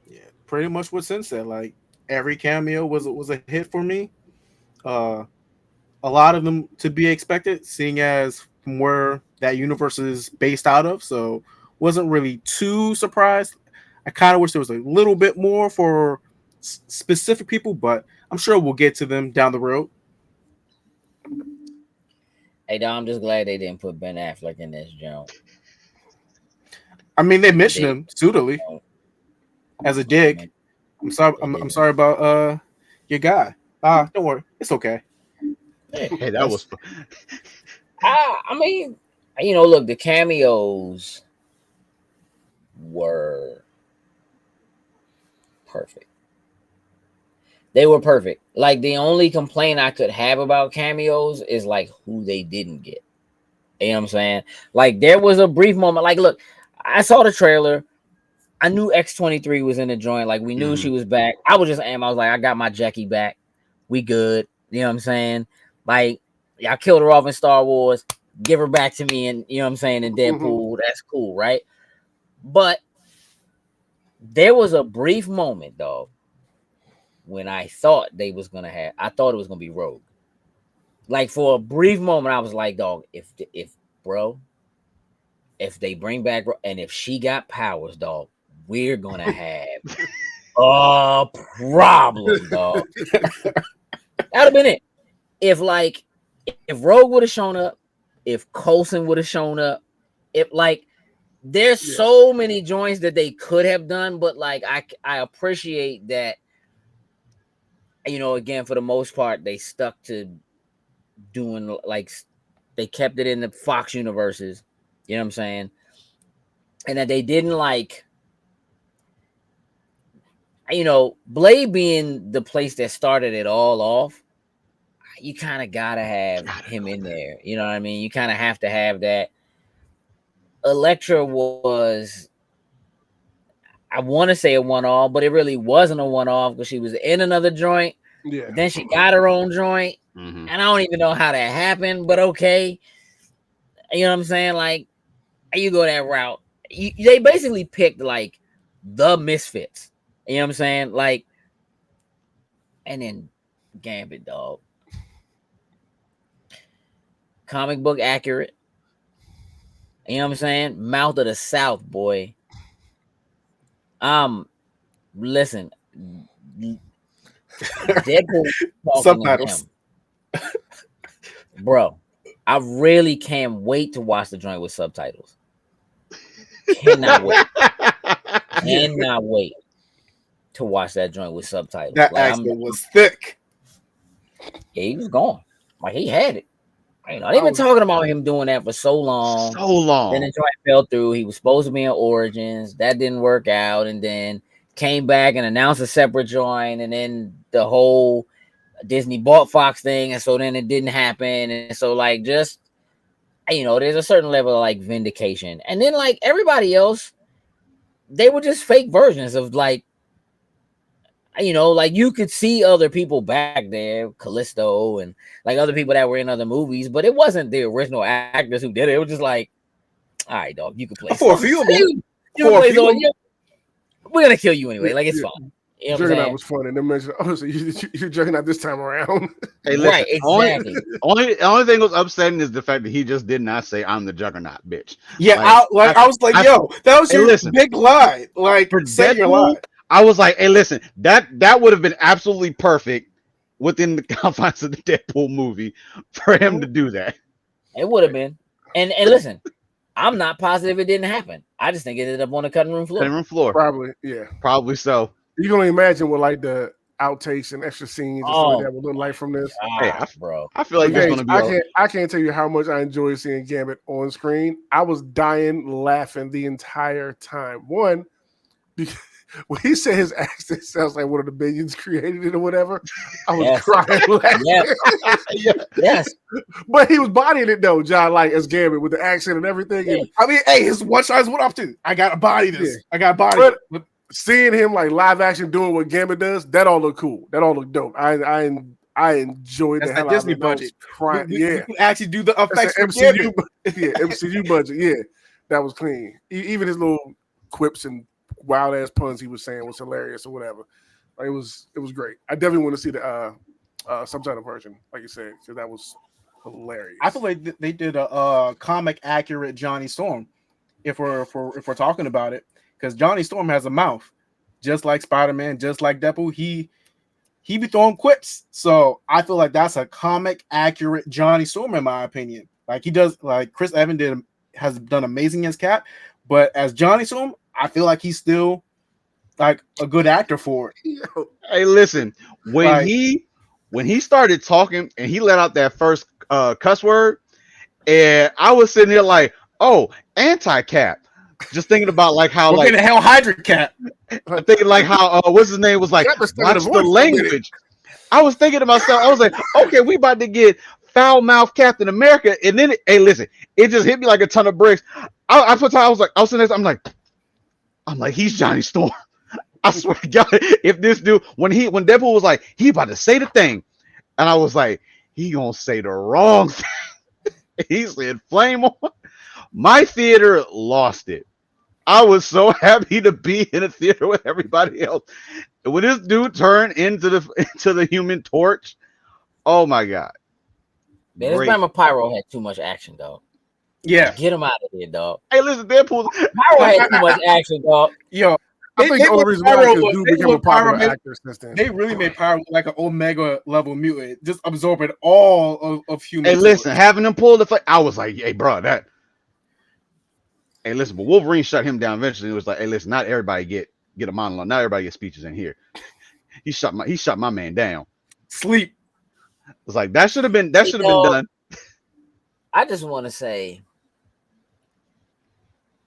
[SPEAKER 4] Yeah, pretty much what Sin said. Like, every cameo was a hit for me. A lot of them to be expected, seeing as from where that universe is based out of. So wasn't really too surprised. I kind of wish there was a little bit more for specific people, but I'm sure we'll get to them down the road.
[SPEAKER 5] Hey, dog, I'm just glad they didn't put Ben Affleck in this joint.
[SPEAKER 4] I mean, they mentioned
[SPEAKER 5] They,
[SPEAKER 4] him suitably as a
[SPEAKER 5] I
[SPEAKER 4] dig.
[SPEAKER 5] mean,
[SPEAKER 4] I'm sorry.
[SPEAKER 5] they
[SPEAKER 4] I'm
[SPEAKER 5] didn't.
[SPEAKER 4] sorry about your guy. Don't worry, it's okay.
[SPEAKER 5] Yeah.
[SPEAKER 2] Hey, that was fun.
[SPEAKER 5] I mean, look, the cameos were perfect. They were perfect. Like, the only complaint I could have about cameos is like who they didn't get. You know what I'm saying? Like, there was a brief moment. Like, look, I saw the trailer. I knew X-23 was in the joint. Like, we knew she was back. I was just amped. I was like, I got my Jackie back. We good. You know what I'm saying? Like, y'all killed her off in Star Wars. Give her back to me, and you know what I'm saying, in Deadpool. That's cool, right? But there was a brief moment, dog, when I thought I thought it was gonna be Rogue. Like, for a brief moment, I was like, dog, if they bring back and if she got powers, dog, we're gonna have a problem, dog. That'd have been it. If Rogue would have shown up, if Coulson would have shown up, if there's so many joints that they could have done, but like I appreciate that, again, for the most part, they stuck to doing they kept it in the Fox universes, you know what I'm saying? And that they didn't Blade being the place that started it all off, you kind of gotta have him in there. You know what I mean? You kind of have to have that. Elektra was, I want to say, a one-off, but it really wasn't a one-off because she was in another joint.
[SPEAKER 3] Yeah.
[SPEAKER 5] Then she got her own joint.
[SPEAKER 2] Mm-hmm.
[SPEAKER 5] And I don't even know how that happened, but okay. You know what I'm saying? Like, you go that route. They basically picked like the misfits. You know what I'm saying? Like, and then Gambit, dog. Comic book accurate. You know what I'm saying? Mouth of the South, boy. Listen, Deadpool talking
[SPEAKER 4] Subtitles.
[SPEAKER 5] to him. Bro, I really can't wait to watch the joint with subtitles. Cannot wait. Cannot wait to watch that joint with subtitles.
[SPEAKER 4] That
[SPEAKER 5] Like,
[SPEAKER 4] accent was thick.
[SPEAKER 5] Yeah, he was gone. Like, he had it. They've been talking about him doing that for so long.
[SPEAKER 2] So long.
[SPEAKER 5] Then the joint fell through. He was supposed to be in Origins. That didn't work out. And then came back and announced a separate joint. And then the whole Disney bought Fox thing. And so then it didn't happen. And so, like, just, there's a certain level of, like, vindication. And then, like, everybody else, they were just fake versions of, like, like, you could see other people back there, Callisto and like other people that were in other movies, but it wasn't the original actors who did it. It was just like, all right, dog, you can play
[SPEAKER 4] For a few of them.
[SPEAKER 5] you can play Zord. We're gonna kill you anyway. Like, it's fine. You know what I'm
[SPEAKER 3] Juggernaut
[SPEAKER 5] saying?
[SPEAKER 3] was fun, and then mentioned, so you're Juggernaut this time around.
[SPEAKER 2] Hey, listen,
[SPEAKER 5] Right, exactly.
[SPEAKER 2] Only thing that was upsetting is the fact that he just did not say, "I'm the Juggernaut, bitch."
[SPEAKER 4] Yeah, I was like, yo, that was your big lie. Like,
[SPEAKER 2] for
[SPEAKER 4] say your lie.
[SPEAKER 2] I was like, hey, listen, that would have been absolutely perfect within the confines of the Deadpool movie for him to do that.
[SPEAKER 5] It would have been. And listen, I'm not positive it didn't happen. I just think it ended up on the cutting room floor.
[SPEAKER 3] Probably, yeah.
[SPEAKER 2] Probably so.
[SPEAKER 3] You can only imagine what like the outtakes and extra scenes and stuff like that would look like from this.
[SPEAKER 5] Bro.
[SPEAKER 2] I feel like there's going to be.
[SPEAKER 3] I can't tell you how much I enjoy seeing Gambit on screen. I was dying laughing the entire time. One, because when he said his accent sounds like one of the minions created it or whatever, I was crying laughing.
[SPEAKER 5] Yes.
[SPEAKER 3] But he was bodying it though, John, like as Gambit with the accent and everything.
[SPEAKER 5] Yeah.
[SPEAKER 3] And,
[SPEAKER 4] I mean, hey, his one shot went off too. I got to body this. I got to body it.
[SPEAKER 3] But seeing him like live action doing what Gambit does, that all looked cool. That all looked dope. I enjoyed the hell
[SPEAKER 4] Disney
[SPEAKER 3] out of it.
[SPEAKER 4] budget.
[SPEAKER 3] Crying.
[SPEAKER 4] We can actually do the effects for
[SPEAKER 3] MCU. MCU budget. Yeah, that was clean. Even his little quips and wild ass puns he was saying was hilarious or whatever. Like, it was great. I definitely want to see the subtitle version, like you said, because that was hilarious.
[SPEAKER 4] I feel like they did a comic accurate Johnny Storm. If we're talking about it, because Johnny Storm has a mouth, just like Spider-Man, just like Deadpool. he be throwing quips. So I feel like that's a comic accurate Johnny Storm, in my opinion. Like he does, like Chris Evans has done amazing as Cap, but as Johnny Storm, I feel like he's still like a good actor for it.
[SPEAKER 3] Yo,
[SPEAKER 2] Hey, listen,
[SPEAKER 4] Like,
[SPEAKER 2] when he started talking and he let out that first cuss word, and I was sitting here like, oh, anti-Cap. Just thinking about like how
[SPEAKER 4] we're
[SPEAKER 2] like
[SPEAKER 4] getting Hell Hydra Cap.
[SPEAKER 2] thinking like how what's his name was like,
[SPEAKER 3] Cap is stuck in
[SPEAKER 2] watch
[SPEAKER 3] the
[SPEAKER 2] the
[SPEAKER 3] voice for a minute.
[SPEAKER 2] language. I was thinking to myself, I was like, okay, we about to get foul mouth Captain America, and then hey, listen, it just hit me like a ton of bricks. I put time, I was sitting there, I'm like, he's Johnny Storm. I swear to God, if this dude when Deadpool was like, he about to say the thing, and I was like, he gonna say the wrong thing. He said flame on. My theater lost it. I was so happy to be in a theater with everybody else. And when this dude turned into the Human Torch, oh my God.
[SPEAKER 5] Man, this
[SPEAKER 2] Great.
[SPEAKER 5] Grandma Pyro had too much action, dog.
[SPEAKER 4] Yeah.
[SPEAKER 5] Get him out of here, dog.
[SPEAKER 2] Hey, listen, Deadpool.
[SPEAKER 5] Pyro had too much action, dog.
[SPEAKER 4] Yo,
[SPEAKER 3] I think the only reason why is dude became a popular actor since then.
[SPEAKER 4] They really made Pyro like an Omega level mutant, just absorbing all of human.
[SPEAKER 2] Hey, listen, having him pull the fight, I was like, hey, bro, that. Hey, listen, but Wolverine shut him down eventually. It was like, hey, listen, not everybody get a monologue. Not everybody get speeches in here. He shut my man down.
[SPEAKER 4] Sleep.
[SPEAKER 2] It's like that should have been done.
[SPEAKER 5] I just want to say,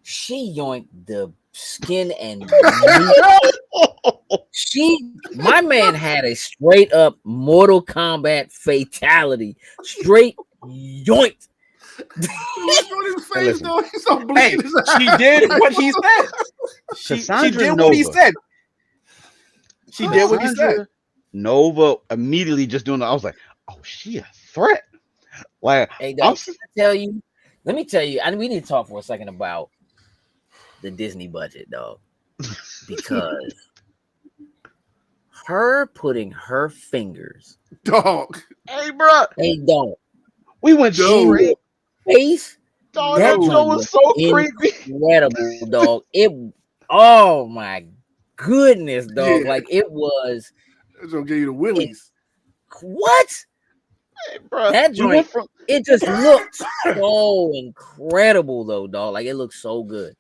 [SPEAKER 5] she yoinked the skin and meat. My man had a straight up Mortal Kombat fatality. Straight yoinked.
[SPEAKER 3] Look on his face,
[SPEAKER 2] listen.
[SPEAKER 3] though. He's so
[SPEAKER 4] Hey,
[SPEAKER 3] bleeding.
[SPEAKER 4] she did what he said. She
[SPEAKER 2] Cassandra
[SPEAKER 4] did what
[SPEAKER 2] Nova.
[SPEAKER 4] he said. She did what he said.
[SPEAKER 2] Cassandra Nova immediately just doing. I was like, oh, she a threat. Like,
[SPEAKER 5] Hey, dog, let me tell you, we need to talk for a second about the Disney budget, dog. Because her putting her fingers,
[SPEAKER 3] Dog.
[SPEAKER 2] hey, bro,
[SPEAKER 5] they don't.
[SPEAKER 2] we went straight.
[SPEAKER 5] Face,
[SPEAKER 2] Dog,
[SPEAKER 5] that
[SPEAKER 2] that show
[SPEAKER 5] joint
[SPEAKER 2] was so creepy.
[SPEAKER 5] incredible, dog. Oh my goodness, dog.
[SPEAKER 3] Yeah.
[SPEAKER 5] Like it was.
[SPEAKER 3] It's gonna give you the willies.
[SPEAKER 5] What?
[SPEAKER 2] Hey, bro,
[SPEAKER 5] That
[SPEAKER 2] we
[SPEAKER 5] joint,
[SPEAKER 2] went from
[SPEAKER 5] it just looks so incredible, though, dog. Like it looks so good.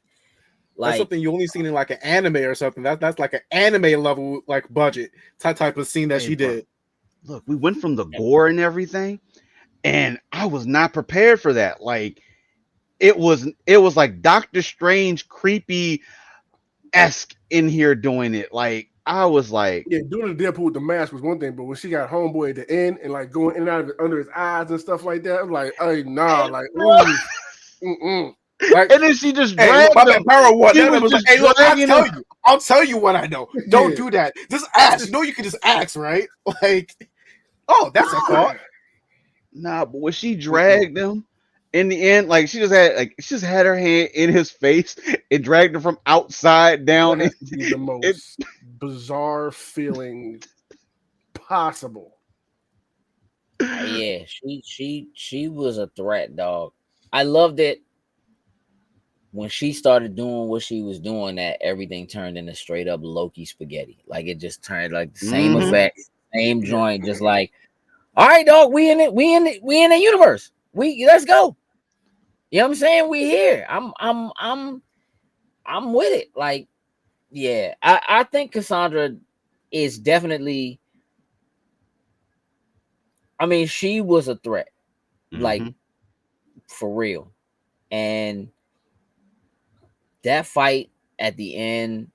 [SPEAKER 4] That's
[SPEAKER 5] Like
[SPEAKER 4] something you only seen in like an anime or something. That's like an anime level like budget type of scene that
[SPEAKER 2] Hey,
[SPEAKER 4] she
[SPEAKER 2] bro.
[SPEAKER 4] did.
[SPEAKER 2] Look, we went from the gore and everything, and I was not prepared for that. Like, it was like Doctor Strange creepy esque in here doing it. Like, I was like,
[SPEAKER 3] Yeah, doing the Deadpool with the mask was one thing, but when she got Homeboy at the end and like going in and out of under his eyes and stuff like that, I'm like, hey, nah, like, ooh,
[SPEAKER 4] Like,
[SPEAKER 2] and then she just
[SPEAKER 4] hey,
[SPEAKER 2] dragged
[SPEAKER 4] my
[SPEAKER 2] him.
[SPEAKER 4] man Pyro one.
[SPEAKER 2] She
[SPEAKER 4] That
[SPEAKER 2] was
[SPEAKER 4] was like,
[SPEAKER 2] just
[SPEAKER 4] hey, look,
[SPEAKER 2] dragging him.
[SPEAKER 4] I'll tell you what I know. Don't
[SPEAKER 3] Yeah.
[SPEAKER 4] do that. Just ask. You know you can just ask, right? Like, oh, that's a thought.
[SPEAKER 2] Nah, but when she dragged him in the end, like she just had her hand in his face and dragged him from outside down.
[SPEAKER 3] That has to be the most bizarre feeling possible.
[SPEAKER 5] yeah, she was a threat, dog. I loved it when she started doing what she was doing. That everything turned into straight up Loki spaghetti. Like it just turned like the same
[SPEAKER 2] Mhm.
[SPEAKER 5] effect, same joint. Just like, all right, dog, we in the universe. Let's go. You know what I'm saying? We here. I'm with it. Like, yeah, I think Cassandra is definitely. I mean, she was a threat, like
[SPEAKER 2] Mhm.
[SPEAKER 5] for real. And that fight at the end,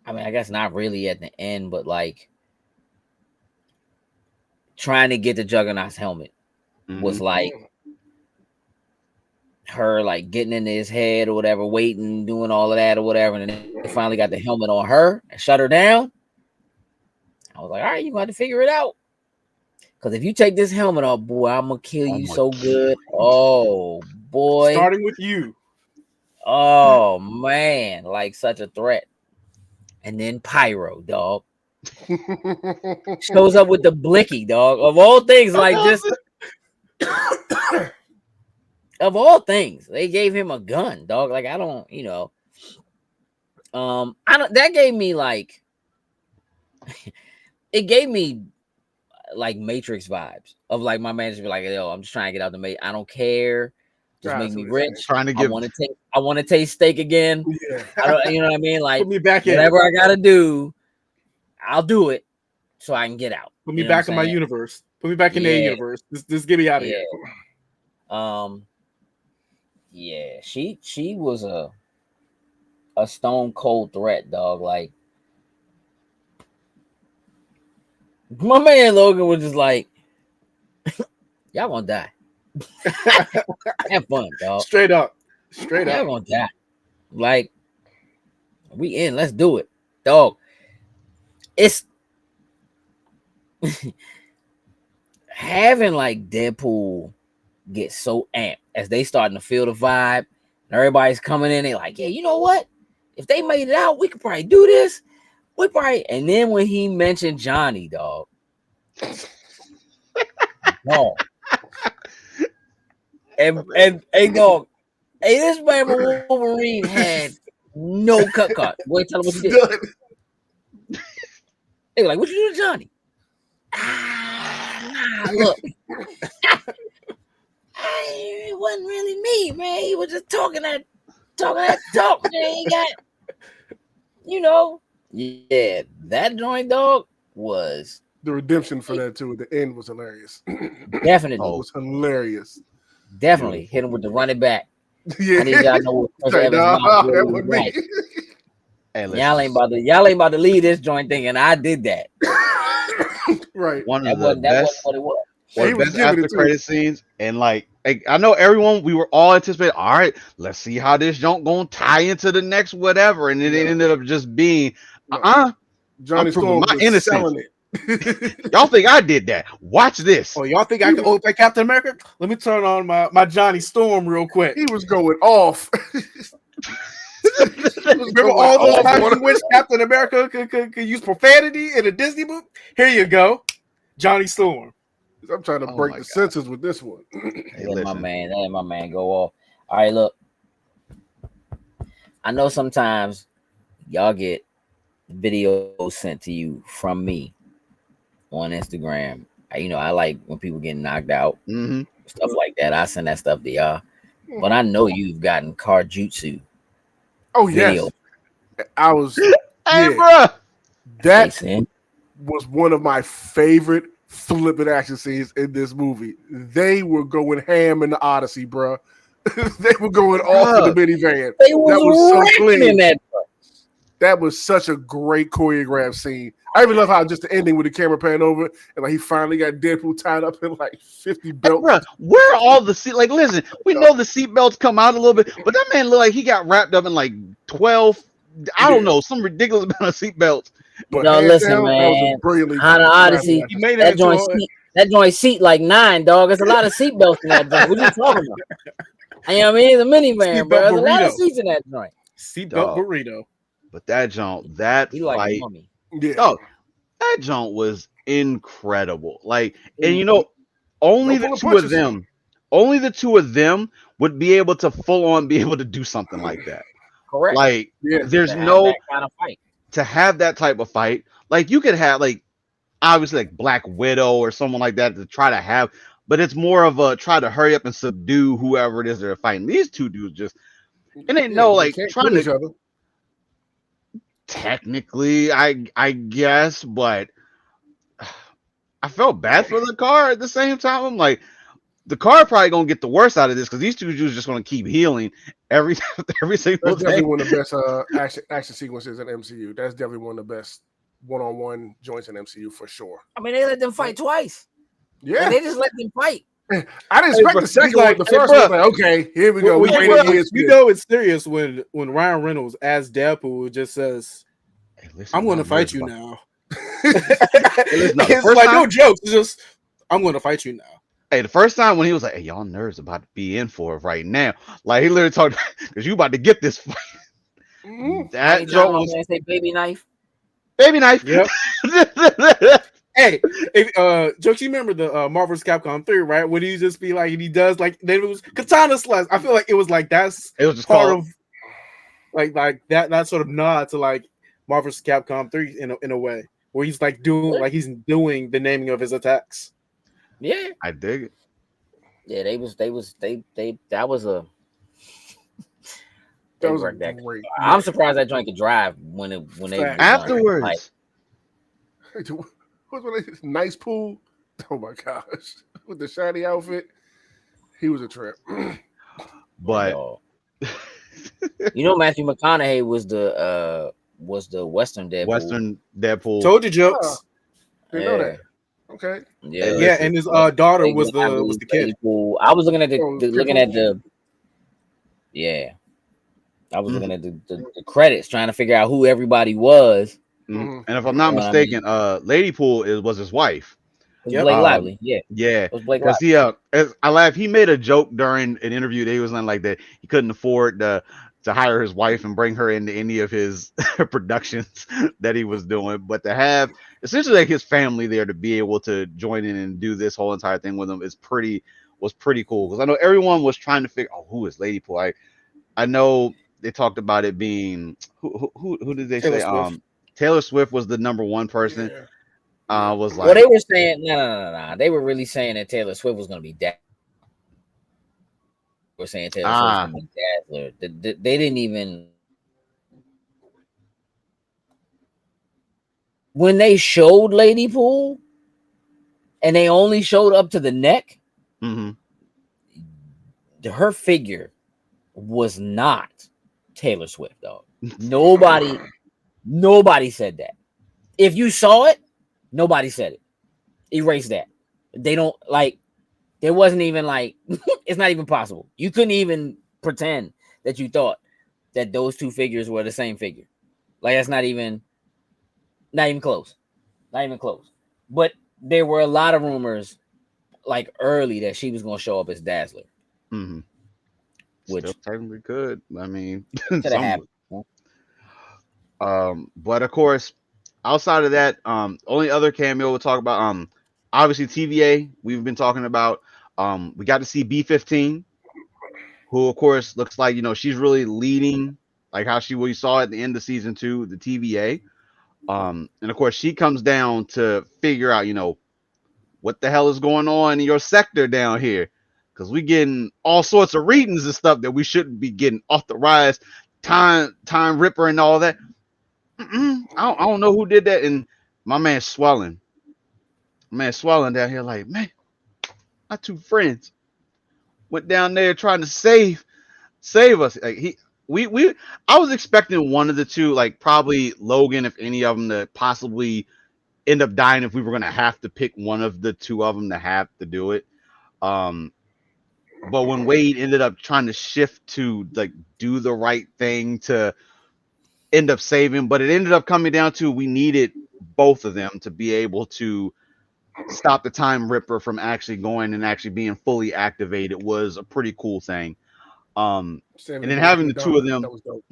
[SPEAKER 5] I mean, I guess not really at the end, but like trying to get the Juggernaut's helmet was
[SPEAKER 2] Mhm.
[SPEAKER 5] like her like getting into his head or whatever, waiting, doing all of that or whatever. And then they finally got the helmet on her and shut her down. I was like, all right, you got to figure it out. Because if you take this helmet off, boy, I'm going to kill you so good. Oh, boy.
[SPEAKER 4] Starting with you.
[SPEAKER 5] Oh, man. Like such a threat. And then Pyro, dog. Shows up with the blicky, dog. Of all things, like just... of all things, they gave him a gun, dog. Like, I don't, that gave me like... it gave me like Matrix vibes of like my man just be like, yo, I'm just trying to get out the mate. I don't care. Just make me rich.
[SPEAKER 2] Trying to
[SPEAKER 5] I
[SPEAKER 2] give
[SPEAKER 5] want to taste steak again.
[SPEAKER 3] Yeah.
[SPEAKER 5] I don't, you know what I mean? Like
[SPEAKER 4] Put me back in.
[SPEAKER 5] whatever I gotta do, I'll do it so I can get out.
[SPEAKER 4] Put me back in my universe. Put me back in their universe. Just get me out of here.
[SPEAKER 5] Yeah, she was a stone cold threat, dog. Like my man Logan was just like, y'all gonna die. Have fun, dog.
[SPEAKER 4] Straight up.
[SPEAKER 5] Y'all gonna die. Like, we in, let's do it. Dog. It's having like Deadpool get so amped as they starting to feel the vibe, and everybody's coming in, they like, yeah, you know what? If they made it out, we could probably do this. We probably, and then when he mentioned Johnny, dog. No. And dog, hey, this man Wolverine had no cut. Boy, tell him what you did. They were like, what you do to Johnny? Look. It wasn't really me, man. He was just talking that talk, man. He got, you know. Yeah, that joint, dog, was
[SPEAKER 3] the redemption for that too. The end was hilarious.
[SPEAKER 5] Definitely.
[SPEAKER 3] It was hilarious.
[SPEAKER 5] Definitely hit him with the running back.
[SPEAKER 3] Yeah,
[SPEAKER 5] I need y'all to know what Chris Evans mouth really was like.
[SPEAKER 2] Hey,
[SPEAKER 5] y'all ain't about to leave this joint thinking I did that.
[SPEAKER 3] Right.
[SPEAKER 2] One
[SPEAKER 5] That
[SPEAKER 2] of the
[SPEAKER 5] wasn't
[SPEAKER 2] best,
[SPEAKER 5] what it was.
[SPEAKER 2] one
[SPEAKER 3] He
[SPEAKER 2] of
[SPEAKER 3] was
[SPEAKER 2] the best
[SPEAKER 3] giving it
[SPEAKER 2] after
[SPEAKER 3] to
[SPEAKER 2] credit scenes, and like I know everyone, we were all anticipating. All right, let's see how this don't gonna tie into the next whatever, and it ended up just being,
[SPEAKER 3] Johnny
[SPEAKER 2] I'm proving
[SPEAKER 3] Storm
[SPEAKER 2] my
[SPEAKER 3] was
[SPEAKER 2] innocence.
[SPEAKER 3] selling it.
[SPEAKER 2] Y'all think I did that? Watch this.
[SPEAKER 4] Oh, y'all think I can play Captain America? Let me turn on my Johnny Storm real quick.
[SPEAKER 3] He was going off.
[SPEAKER 4] Remember all those times you wish Captain America could use profanity in a Disney movie? Here you go. Johnny Storm.
[SPEAKER 3] I'm trying to break the senses with this one.
[SPEAKER 2] Hey,
[SPEAKER 5] Let my man go off. All right, look. I know sometimes y'all get videos sent to you from me on Instagram. I like when people get knocked out, stuff like that. I send that stuff to y'all. But I know you've gotten car jutsu.
[SPEAKER 3] Oh,
[SPEAKER 5] video.
[SPEAKER 3] yes. I was.
[SPEAKER 2] Hey, bro.
[SPEAKER 3] That was one of my favorite flippant action scenes in this movie. They were going ham in the Odyssey, bro. They were going off in the minivan.
[SPEAKER 5] That was so clean.
[SPEAKER 3] That was such a great choreographed scene. I even love how just the ending with the camera pan over and like he finally got Deadpool tied up in like 50 belts.
[SPEAKER 2] Hey, bro, where are all the seat? Like, listen, we know the seat belts come out a little bit, but that man looked like he got wrapped up in like 12. I don't know, some ridiculous amount of seat belts.
[SPEAKER 5] But no, listen, man. Honda Odyssey, that joint seat like 9, dog. There's a lot of seat belts in that joint. What you talking about? You know what I mean? It's a minivan, bro. There's a lot of seats in that joint.
[SPEAKER 4] Seatbelt burrito.
[SPEAKER 2] But that joint, that
[SPEAKER 5] he
[SPEAKER 2] fight,
[SPEAKER 3] yeah.
[SPEAKER 2] Oh, that joint was incredible. Like, and only the two of them would be able to full on be able to do something like that.
[SPEAKER 5] Correct.
[SPEAKER 2] Like, there's no
[SPEAKER 5] kind of fight.
[SPEAKER 2] To have that type of fight. Like, you could have like obviously like Black Widow or someone like that to try to have, but it's more of a try to hurry up and subdue whoever it is they're fighting. These two dudes just it ain't like trying to each other. Technically, I guess, but I felt bad for the car at the same time. I'm like, the car probably gonna get the worst out of this because these two dudes just gonna keep healing every single
[SPEAKER 3] That's
[SPEAKER 2] day.
[SPEAKER 3] definitely one of the best action sequences in MCU. That's definitely one of the best one-on-one joints in MCU for sure.
[SPEAKER 5] I mean, they let them fight twice.
[SPEAKER 3] Yeah,
[SPEAKER 5] they just let them fight.
[SPEAKER 3] I didn't expect the second one. The first one was like, okay, here we go.
[SPEAKER 4] It's serious when Ryan Reynolds as Deadpool just says, hey, listen, I'm going to fight you now. It's like no jokes. It's just, I'm going to fight you now.
[SPEAKER 2] Hey, the first time when he was like, hey, y'all nerves about to be in for it right now. Like, he literally talked, because you about to get this fight. That joke was...
[SPEAKER 5] say baby knife.
[SPEAKER 2] Baby knife.
[SPEAKER 4] Yep. Hey, Jokes, you remember the Marvel's Capcom 3, right? When he just be like, and he does like, then it was Katana Slash. I feel like it was like it was just part of like that sort of nod to like Marvel's Capcom 3 in a way. where he's like doing the naming of his attacks.
[SPEAKER 5] Yeah,
[SPEAKER 2] I dig it.
[SPEAKER 5] yeah. That was a
[SPEAKER 3] That
[SPEAKER 5] they
[SPEAKER 3] was
[SPEAKER 5] worked that.
[SPEAKER 3] great.
[SPEAKER 5] I'm surprised that joint could drive when they
[SPEAKER 3] Fact.
[SPEAKER 5] was done. Like,
[SPEAKER 2] Afterwards,
[SPEAKER 3] What's one of these nice pool? Oh my gosh, with the shiny outfit, he was a trip.
[SPEAKER 2] but
[SPEAKER 5] dog. You know, Matthew McConaughey was the Western Deadpool.
[SPEAKER 2] Western Deadpool.
[SPEAKER 4] Told you,
[SPEAKER 3] Oh,
[SPEAKER 4] jokes.
[SPEAKER 3] didn't know that. Okay.
[SPEAKER 5] Yeah,
[SPEAKER 2] Hey,
[SPEAKER 4] Yeah,
[SPEAKER 2] listen,
[SPEAKER 4] and his daughter
[SPEAKER 5] They
[SPEAKER 4] was
[SPEAKER 5] gonna have
[SPEAKER 4] the
[SPEAKER 5] this
[SPEAKER 4] kid.
[SPEAKER 5] Deadpool. I was looking at
[SPEAKER 3] Oh,
[SPEAKER 5] looking at the yeah. I was looking at the credits, trying to figure out who everybody was.
[SPEAKER 3] Mhm.
[SPEAKER 2] And if I'm not
[SPEAKER 5] You know what I mean?
[SPEAKER 2] mistaken, Lady Pool was his wife.
[SPEAKER 5] It was
[SPEAKER 4] Yep.
[SPEAKER 5] Blake Lively. Yeah,
[SPEAKER 2] Yeah,
[SPEAKER 5] it was Blake
[SPEAKER 2] because
[SPEAKER 5] Lively.
[SPEAKER 2] he as I laugh, he made a joke during an interview that he was on like that he couldn't afford to hire his wife and bring her into any of his productions that he was doing, but to have essentially like his family there to be able to join in and do this whole entire thing with him was pretty cool, because I know everyone was trying to figure, oh, who is Lady Pool? I know they talked about it being who did they
[SPEAKER 4] Taylor
[SPEAKER 2] say?
[SPEAKER 4] Swift.
[SPEAKER 2] Taylor Swift was the number one person.
[SPEAKER 3] Yeah.
[SPEAKER 2] Was
[SPEAKER 5] Well,
[SPEAKER 2] like,
[SPEAKER 5] they were saying no. They were really saying that Taylor Swift was going to be Dazzler. They were saying Taylor Swift was going to be Dazzler. They didn't even when they showed Lady Pool, and they only showed up to the neck.
[SPEAKER 2] mm-hmm.
[SPEAKER 5] Her figure was not Taylor Swift, dog. Nobody said that. If you saw it, nobody said it. Erase that. They don't like. There wasn't even like. It's not even possible. You couldn't even pretend that you thought that those two figures were the same figure. Like that's not even close. Not even close. But there were a lot of rumors like early that she was going to show up as Dazzler,
[SPEAKER 2] Mm-hmm.
[SPEAKER 5] which
[SPEAKER 2] Still technically could. I mean,
[SPEAKER 5] could have
[SPEAKER 2] some.
[SPEAKER 5] happened.
[SPEAKER 2] But of course, outside of that, only other cameo we'll talk about. Obviously TVA. We've been talking about. We got to see B-15, who of course looks like she's really leading, like how we saw at the end of season 2, the TVA. And of course she comes down to figure out, what the hell is going on in your sector down here, because we getting all sorts of readings and stuff that we shouldn't be getting, authorized time ripper and all that. I don't know who did that. And my man swelling down here like, man, my two friends went down there trying to save us. Like we I was expecting one of the two, like probably Logan, if any of them, to possibly end up dying if we were gonna have to pick one of the two of them to have to do it. But when Wade ended up trying to shift to like do the right thing to end up saving, but it ended up coming down to we needed both of them to be able to stop the time ripper from actually going and actually being fully activated, was a pretty cool thing. And
[SPEAKER 3] Saving
[SPEAKER 2] then
[SPEAKER 3] the day
[SPEAKER 2] having
[SPEAKER 3] from
[SPEAKER 2] the two of
[SPEAKER 3] dawn.
[SPEAKER 2] them,
[SPEAKER 3] That was dope.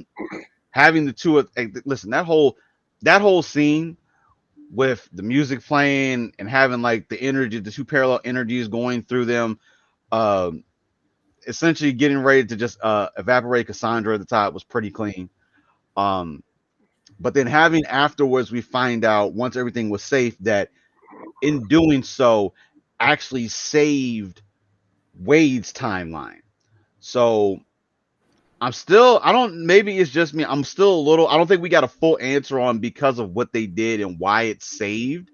[SPEAKER 2] listen, that whole scene with the music playing and having like the two parallel energies going through them, um, essentially getting ready to just evaporate Cassandra at the top, was pretty clean. Um, but then having afterwards, we find out once everything was safe that in doing so, actually saved Wade's timeline. So I don't, maybe it's just me. I'm still a little, I don't think we got a full answer on because of what they did and why it saved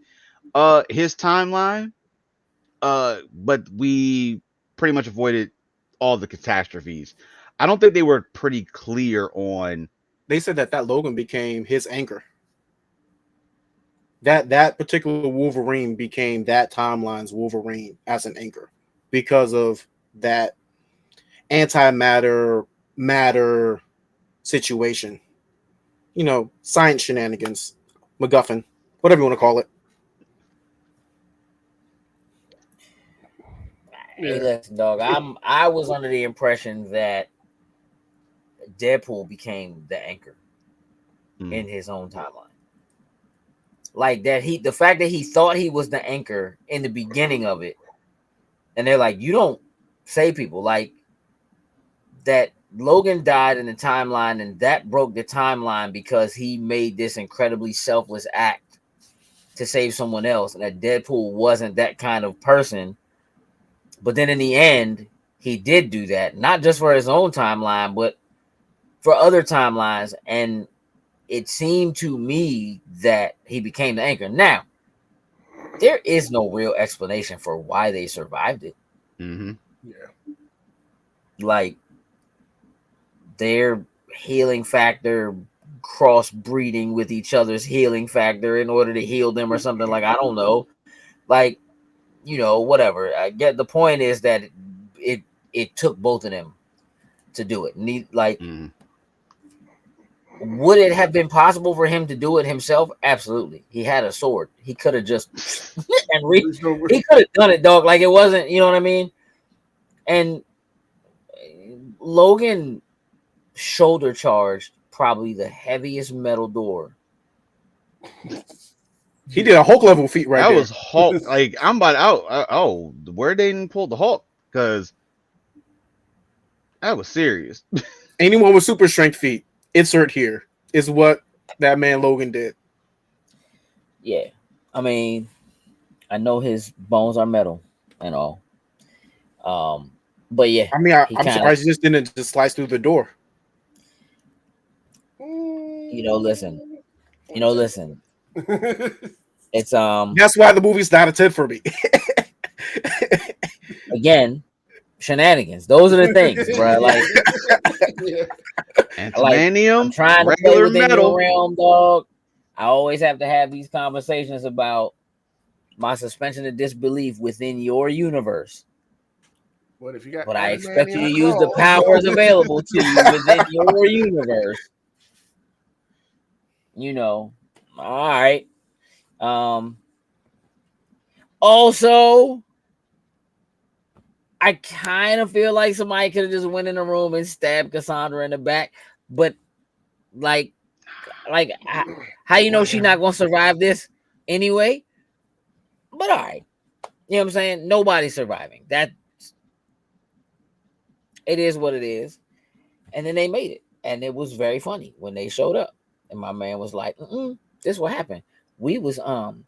[SPEAKER 2] his timeline. But we pretty much avoided all the catastrophes. I don't think they were pretty clear on.
[SPEAKER 4] They said that Logan became his anchor. That particular Wolverine became that timeline's Wolverine as an anchor because of that matter situation. Science shenanigans, MacGuffin, whatever you want to call it.
[SPEAKER 5] Hey,
[SPEAKER 3] Yeah.
[SPEAKER 5] listen, dog. I was under the impression that Deadpool became the anchor in his own timeline. Like that the fact that he thought he was the anchor in the beginning of it, and they're like, you don't save people. Like that Logan died in the timeline, and that broke the timeline because he made this incredibly selfless act to save someone else, and that Deadpool wasn't that kind of person. But then in the end, he did do that, not just for his own timeline, but for other timelines. And it seemed to me that he became the anchor. Now, there is no real explanation for why they survived it.
[SPEAKER 2] Mm-hmm.
[SPEAKER 3] Yeah.
[SPEAKER 5] Like, their healing factor crossbreeding with each other's healing factor in order to heal them or something. Like, I don't know. Like, whatever. I get the point is that it took both of them to do it. Would it have been possible for him to do it himself? Absolutely. He had a sword. He could have just he could have done it, dog. Like, it wasn't, you know what I mean? And Logan shoulder charged probably the heaviest metal door.
[SPEAKER 4] He did a Hulk level feat right
[SPEAKER 2] that
[SPEAKER 4] there.
[SPEAKER 2] was Hulk. Like, I'm about out. Where they didn't pull the Hulk, because that was serious.
[SPEAKER 4] Anyone with super strength feat, insert here, is what that man Logan did.
[SPEAKER 5] Yeah. I mean, I know his bones are metal and all. But yeah.
[SPEAKER 4] I mean, I'm surprised he just didn't just slice through the door.
[SPEAKER 5] Listen. It's
[SPEAKER 4] That's why the movie's not a 10 for me.
[SPEAKER 5] again, shenanigans. Those are the things, bro. Like,
[SPEAKER 2] Antimonium,
[SPEAKER 5] I'm trying to play
[SPEAKER 2] regular
[SPEAKER 5] within
[SPEAKER 2] metal.
[SPEAKER 5] your realm, dog. I always have to have these conversations about my suspension of disbelief within your universe.
[SPEAKER 3] What if you got?
[SPEAKER 5] But I expect you to use the powers available to you within your universe. All right. Also, I kind of feel like somebody could have just went in the room and stabbed Cassandra in the back, but like how you know she's not gonna survive this anyway? But all right, you know what I'm saying? Nobody's surviving. That it is what it is, and then they made it, and it was very funny when they showed up, and my man was like, "This what happened. We was and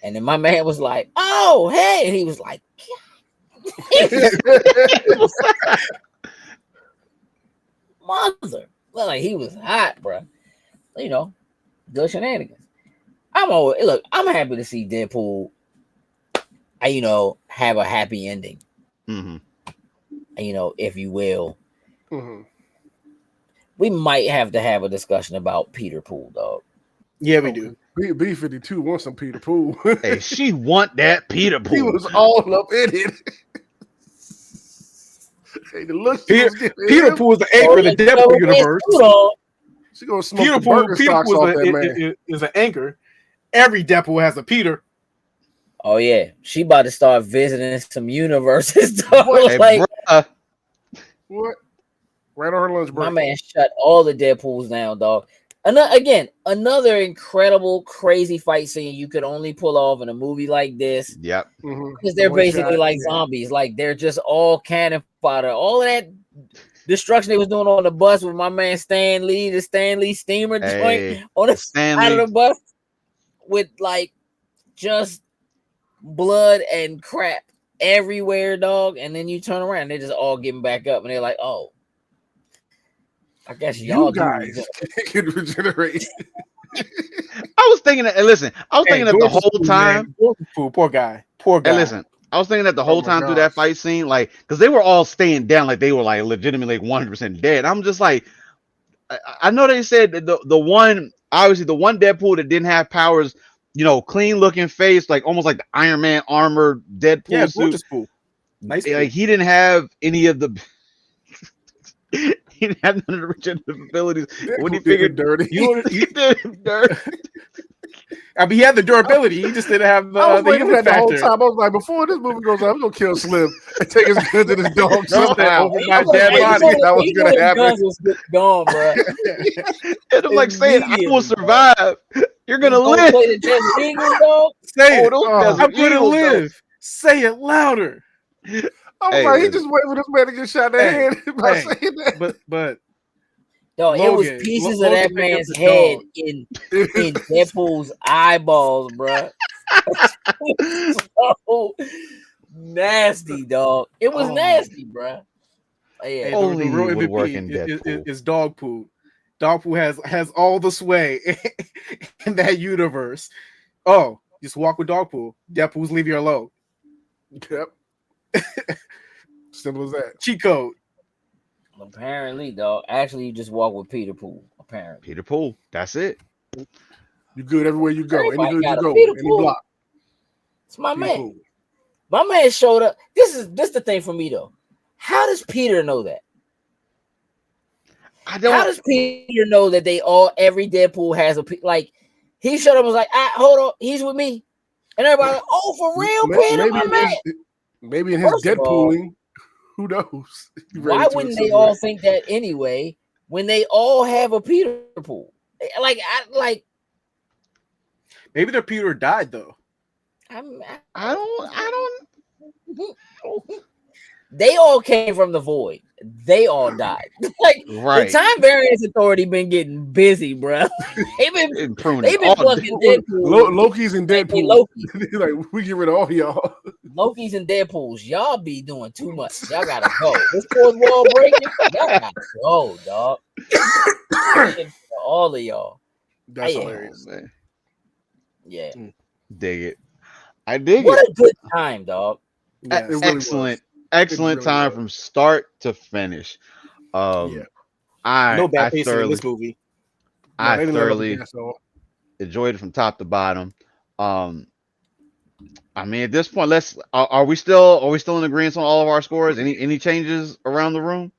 [SPEAKER 5] then my man was like, "Oh, hey," and he was like, "Mother," like he was hot, bro. Good shenanigans. I'm happy to see Deadpool, have a happy ending.
[SPEAKER 2] Mm-hmm.
[SPEAKER 5] If you will.
[SPEAKER 3] Mm-hmm.
[SPEAKER 5] We might have to have a discussion about Peter Pool, dog.
[SPEAKER 4] Yeah, we do.
[SPEAKER 3] B52 wants some Peter Pool.
[SPEAKER 2] Hey, she want that Peter Pool.
[SPEAKER 3] He was all up in it. Hey, the look
[SPEAKER 4] Peter Pool is the anchor of the Deadpool universe.
[SPEAKER 3] She gonna smoke Peter Pool
[SPEAKER 4] is an anchor. Every Deadpool has a Peter.
[SPEAKER 5] Oh yeah, she about to start visiting some universes. Dog.
[SPEAKER 2] Hey,
[SPEAKER 3] what? Right on her lunch break.
[SPEAKER 5] My man shut all the Deadpools down, dog. Another incredible, crazy fight scene you could only pull off in a movie like this.
[SPEAKER 2] Yep.
[SPEAKER 5] Because they're basically like zombies. Like, they're just all cannon fodder. All of that destruction they was doing on the bus with my man Stan Lee, the Stan Lee steamer joint on the side of the bus with like just blood and crap everywhere, dog. And then you turn around and they're just all getting back up and they're like, oh, I guess y'all
[SPEAKER 3] guys can regenerate.
[SPEAKER 2] I was thinking that. Listen, I was thinking that the whole time.
[SPEAKER 4] Poor guy.
[SPEAKER 2] Hey, listen, I was thinking that the whole time through that fight scene, like, because they were all staying down, like they were like legitimately like 100% dead. I'm just like, I know they said the one, obviously the one Deadpool that didn't have powers, clean looking face, like almost like the Iron Man armor Deadpool suit.
[SPEAKER 4] Nice.
[SPEAKER 2] Like, he didn't have any of the. He didn't have none of the regenerative abilities. When he figured
[SPEAKER 3] dirty,
[SPEAKER 2] he did him dirty.
[SPEAKER 4] I mean, he had the durability. He just didn't have the
[SPEAKER 3] waiting for that the whole time. I was like, before this movie goes on, I'm gonna kill Slim and take his gun to this dog somehow.
[SPEAKER 4] My dead body.
[SPEAKER 3] That was gonna happen.
[SPEAKER 5] Gone, bro.
[SPEAKER 2] And I'm like saying, I will survive. You're gonna live.
[SPEAKER 5] Play the Eagles, dog.
[SPEAKER 4] Say it. I'm gonna live. Say it louder.
[SPEAKER 3] I was like, he just waiting for this man to get shot in the head by saying that.
[SPEAKER 4] But
[SPEAKER 5] Dog, it was
[SPEAKER 4] Logan.
[SPEAKER 5] pieces of
[SPEAKER 4] Logan
[SPEAKER 5] that
[SPEAKER 4] picked up
[SPEAKER 5] man's
[SPEAKER 4] the
[SPEAKER 5] head
[SPEAKER 4] dog.
[SPEAKER 5] in Deadpool's eyeballs, bruh. So nasty, dog. It was
[SPEAKER 2] Oh,
[SPEAKER 5] nasty, bruh.
[SPEAKER 4] Hey,
[SPEAKER 5] Yeah.
[SPEAKER 4] the
[SPEAKER 2] only
[SPEAKER 4] real
[SPEAKER 2] he would work
[SPEAKER 4] MVP
[SPEAKER 2] in Deadpool.
[SPEAKER 4] is Dog Poo. Dog Poo has all the sway in that universe. Oh, just walk with Dog Poo. Deadpool's leave you alone.
[SPEAKER 3] Yep. Simple as that.
[SPEAKER 4] Cheat code.
[SPEAKER 5] Apparently, dog. Actually, you just walk with Peter Pool. Apparently,
[SPEAKER 2] Peter Pool. That's it.
[SPEAKER 3] You good everywhere you go. Any
[SPEAKER 5] everybody
[SPEAKER 3] good you
[SPEAKER 5] got a
[SPEAKER 3] go.
[SPEAKER 5] Peter
[SPEAKER 3] Any
[SPEAKER 5] Pool.
[SPEAKER 3] block.
[SPEAKER 5] It's my
[SPEAKER 3] Peter
[SPEAKER 5] man.
[SPEAKER 3] Pool.
[SPEAKER 5] My man showed up. This the thing for me though. How does Peter know that?
[SPEAKER 2] I
[SPEAKER 5] How
[SPEAKER 2] don't.
[SPEAKER 5] does Peter know that every Deadpool has like he showed up and was like, hold on, he's with me, and everybody like, oh, for real, Peter, my man.
[SPEAKER 3] Maybe in his
[SPEAKER 5] First of all,
[SPEAKER 3] Deadpooling, who knows? He ran
[SPEAKER 5] why
[SPEAKER 3] into it
[SPEAKER 5] wouldn't they
[SPEAKER 3] somewhere.
[SPEAKER 5] all think that anyway? When they all have a Peter Pool, like
[SPEAKER 4] Maybe their Peter died though.
[SPEAKER 2] I don't.
[SPEAKER 5] They all came from the void. They all died. Like
[SPEAKER 2] Right.
[SPEAKER 5] the Time Variance Authority been getting busy, bro. they've been plucking Deadpool.
[SPEAKER 3] Loki's and
[SPEAKER 5] Hey,
[SPEAKER 3] Deadpool.
[SPEAKER 5] Loki.
[SPEAKER 3] Like we get rid of all y'all.
[SPEAKER 5] Loki's and Deadpool's. Y'all be doing too much. Y'all gotta go. This fourth wall breaking. Y'all gotta go, dog. All of y'all.
[SPEAKER 3] That's
[SPEAKER 5] Yeah.
[SPEAKER 3] hilarious.
[SPEAKER 2] Oh, man.
[SPEAKER 5] Yeah.
[SPEAKER 2] Dig it. I dig
[SPEAKER 5] What
[SPEAKER 2] it.
[SPEAKER 5] a good time, dog.
[SPEAKER 4] Yes.
[SPEAKER 3] It really
[SPEAKER 2] Excellent.
[SPEAKER 3] was.
[SPEAKER 2] Excellent
[SPEAKER 3] It really
[SPEAKER 2] time
[SPEAKER 3] was.
[SPEAKER 2] from start to finish.
[SPEAKER 3] Yeah.
[SPEAKER 4] No bad
[SPEAKER 2] I
[SPEAKER 4] pacing in
[SPEAKER 2] thoroughly
[SPEAKER 4] this movie.
[SPEAKER 3] No,
[SPEAKER 2] I
[SPEAKER 3] they didn't let up the
[SPEAKER 2] thoroughly
[SPEAKER 3] gas on.
[SPEAKER 2] enjoyed it from top to bottom. I mean, at this point, are we still in agreement on all of our scores? Any changes around the room?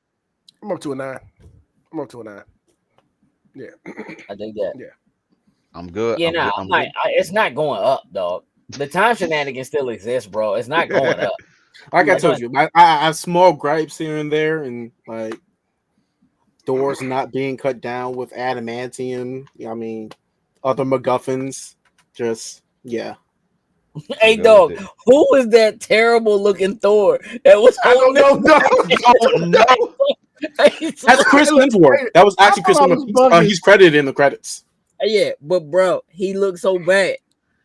[SPEAKER 3] I'm up to a 9. I'm up to a 9. Yeah.
[SPEAKER 5] I think that.
[SPEAKER 3] Yeah.
[SPEAKER 2] I'm good.
[SPEAKER 5] Yeah,
[SPEAKER 2] I'm good.
[SPEAKER 5] I'm like, it's not going up, dog. The time shenanigans still exist, bro. It's not going up.
[SPEAKER 4] Like I
[SPEAKER 5] Like,
[SPEAKER 4] told you, I have small gripes here and there, and like doors not being cut down with adamantium. I mean, other MacGuffins. Just yeah.
[SPEAKER 5] Hey,
[SPEAKER 2] good
[SPEAKER 5] dog,
[SPEAKER 2] with it.
[SPEAKER 5] who was that terrible looking Thor that was
[SPEAKER 3] I don't
[SPEAKER 5] holding
[SPEAKER 3] know.
[SPEAKER 2] Oh no!
[SPEAKER 4] That's Chris Hemsworth. That was actually Chris
[SPEAKER 3] thought I was
[SPEAKER 4] Hemsworth.
[SPEAKER 3] bugging.
[SPEAKER 4] He's credited in the credits.
[SPEAKER 5] Yeah, but bro, he looked so bad.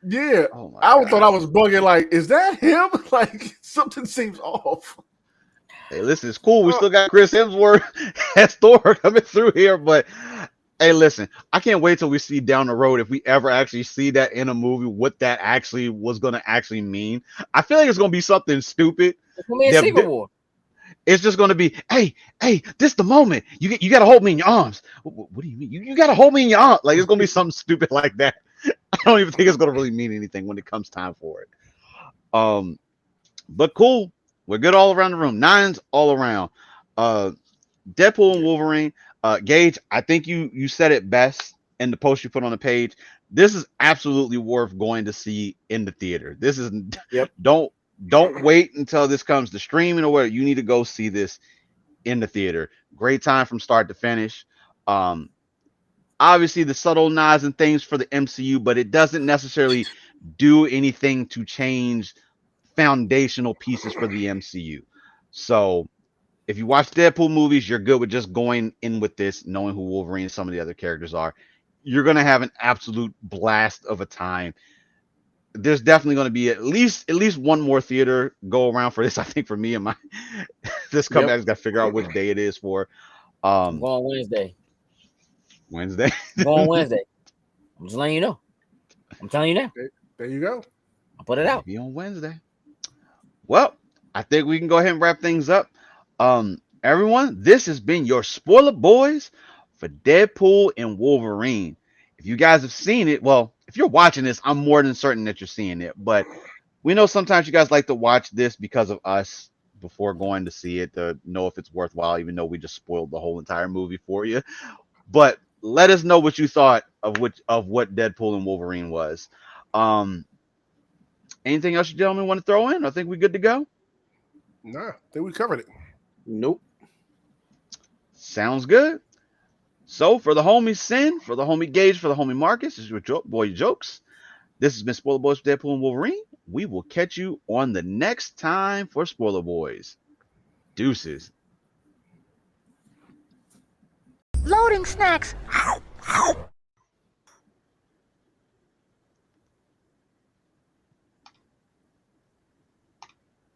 [SPEAKER 3] Yeah.
[SPEAKER 2] Oh my
[SPEAKER 3] I
[SPEAKER 2] God.
[SPEAKER 3] thought I was bugging. Like, is that him? Like, something seems off.
[SPEAKER 2] Hey, listen, it's cool. We still got Chris Hemsworth as Thor coming through here, but hey, listen, I can't wait till we see down the road if we ever actually see that in a movie, what that actually was going to actually mean. I feel like it's going to be something stupid.
[SPEAKER 5] It's gonna be a
[SPEAKER 2] That-
[SPEAKER 5] Secret War.
[SPEAKER 2] It's just going to be, hey, this the moment. You got to hold me in your arms. What do you mean? You got to hold me in your arms. Like, it's going to be something stupid like that. I don't even think it's going to really mean anything when it comes time for it. But cool. We're good all around the room. 9s all around. Deadpool and Wolverine. Gage, I think you said it best in the post you put on the page. This is absolutely worth going to see in the theater. This is
[SPEAKER 4] Yep.
[SPEAKER 2] Don't wait until this comes to streaming or whatever. You need to go see this in the theater. Great time from start to finish. Obviously the subtle nods and things for the MCU, but it doesn't necessarily do anything to change foundational pieces for the MCU. So if you watch Deadpool movies, you're good with just going in with this, knowing who Wolverine and some of the other characters are. You're gonna have an absolute blast of a time. There's definitely going to be at least one more theater go around for this. I think for me and my this comeback, I just got to figure out which day it is for.
[SPEAKER 5] I'm going Wednesday.
[SPEAKER 2] Wednesday.
[SPEAKER 5] I'm going Wednesday. I'm just letting you know. I'm telling you now.
[SPEAKER 3] There you go.
[SPEAKER 5] I'll put it out.
[SPEAKER 2] Maybe on Wednesday. Well, I think we can go ahead and wrap things up. Everyone, this has been your spoiler boys for Deadpool and Wolverine. If you guys have seen it, well, if you're watching this, I'm more than certain that you're seeing it. But we know sometimes you guys like to watch this because of us before going to see it to know if it's worthwhile, even though we just spoiled the whole entire movie for you. But let us know what you thought of what Deadpool and Wolverine was. Anything else you gentlemen want to throw in? I think we're good to go.
[SPEAKER 3] Nah, I think we covered it.
[SPEAKER 4] Nope.
[SPEAKER 2] Sounds good. So for the homie Sin, for the homie Gage, for the homie Marcus, this is your boy Jokes. This has been Spoiler Boys for Deadpool and Wolverine. We will catch you on the next time for Spoiler Boys. Deuces.
[SPEAKER 1] Loading snacks.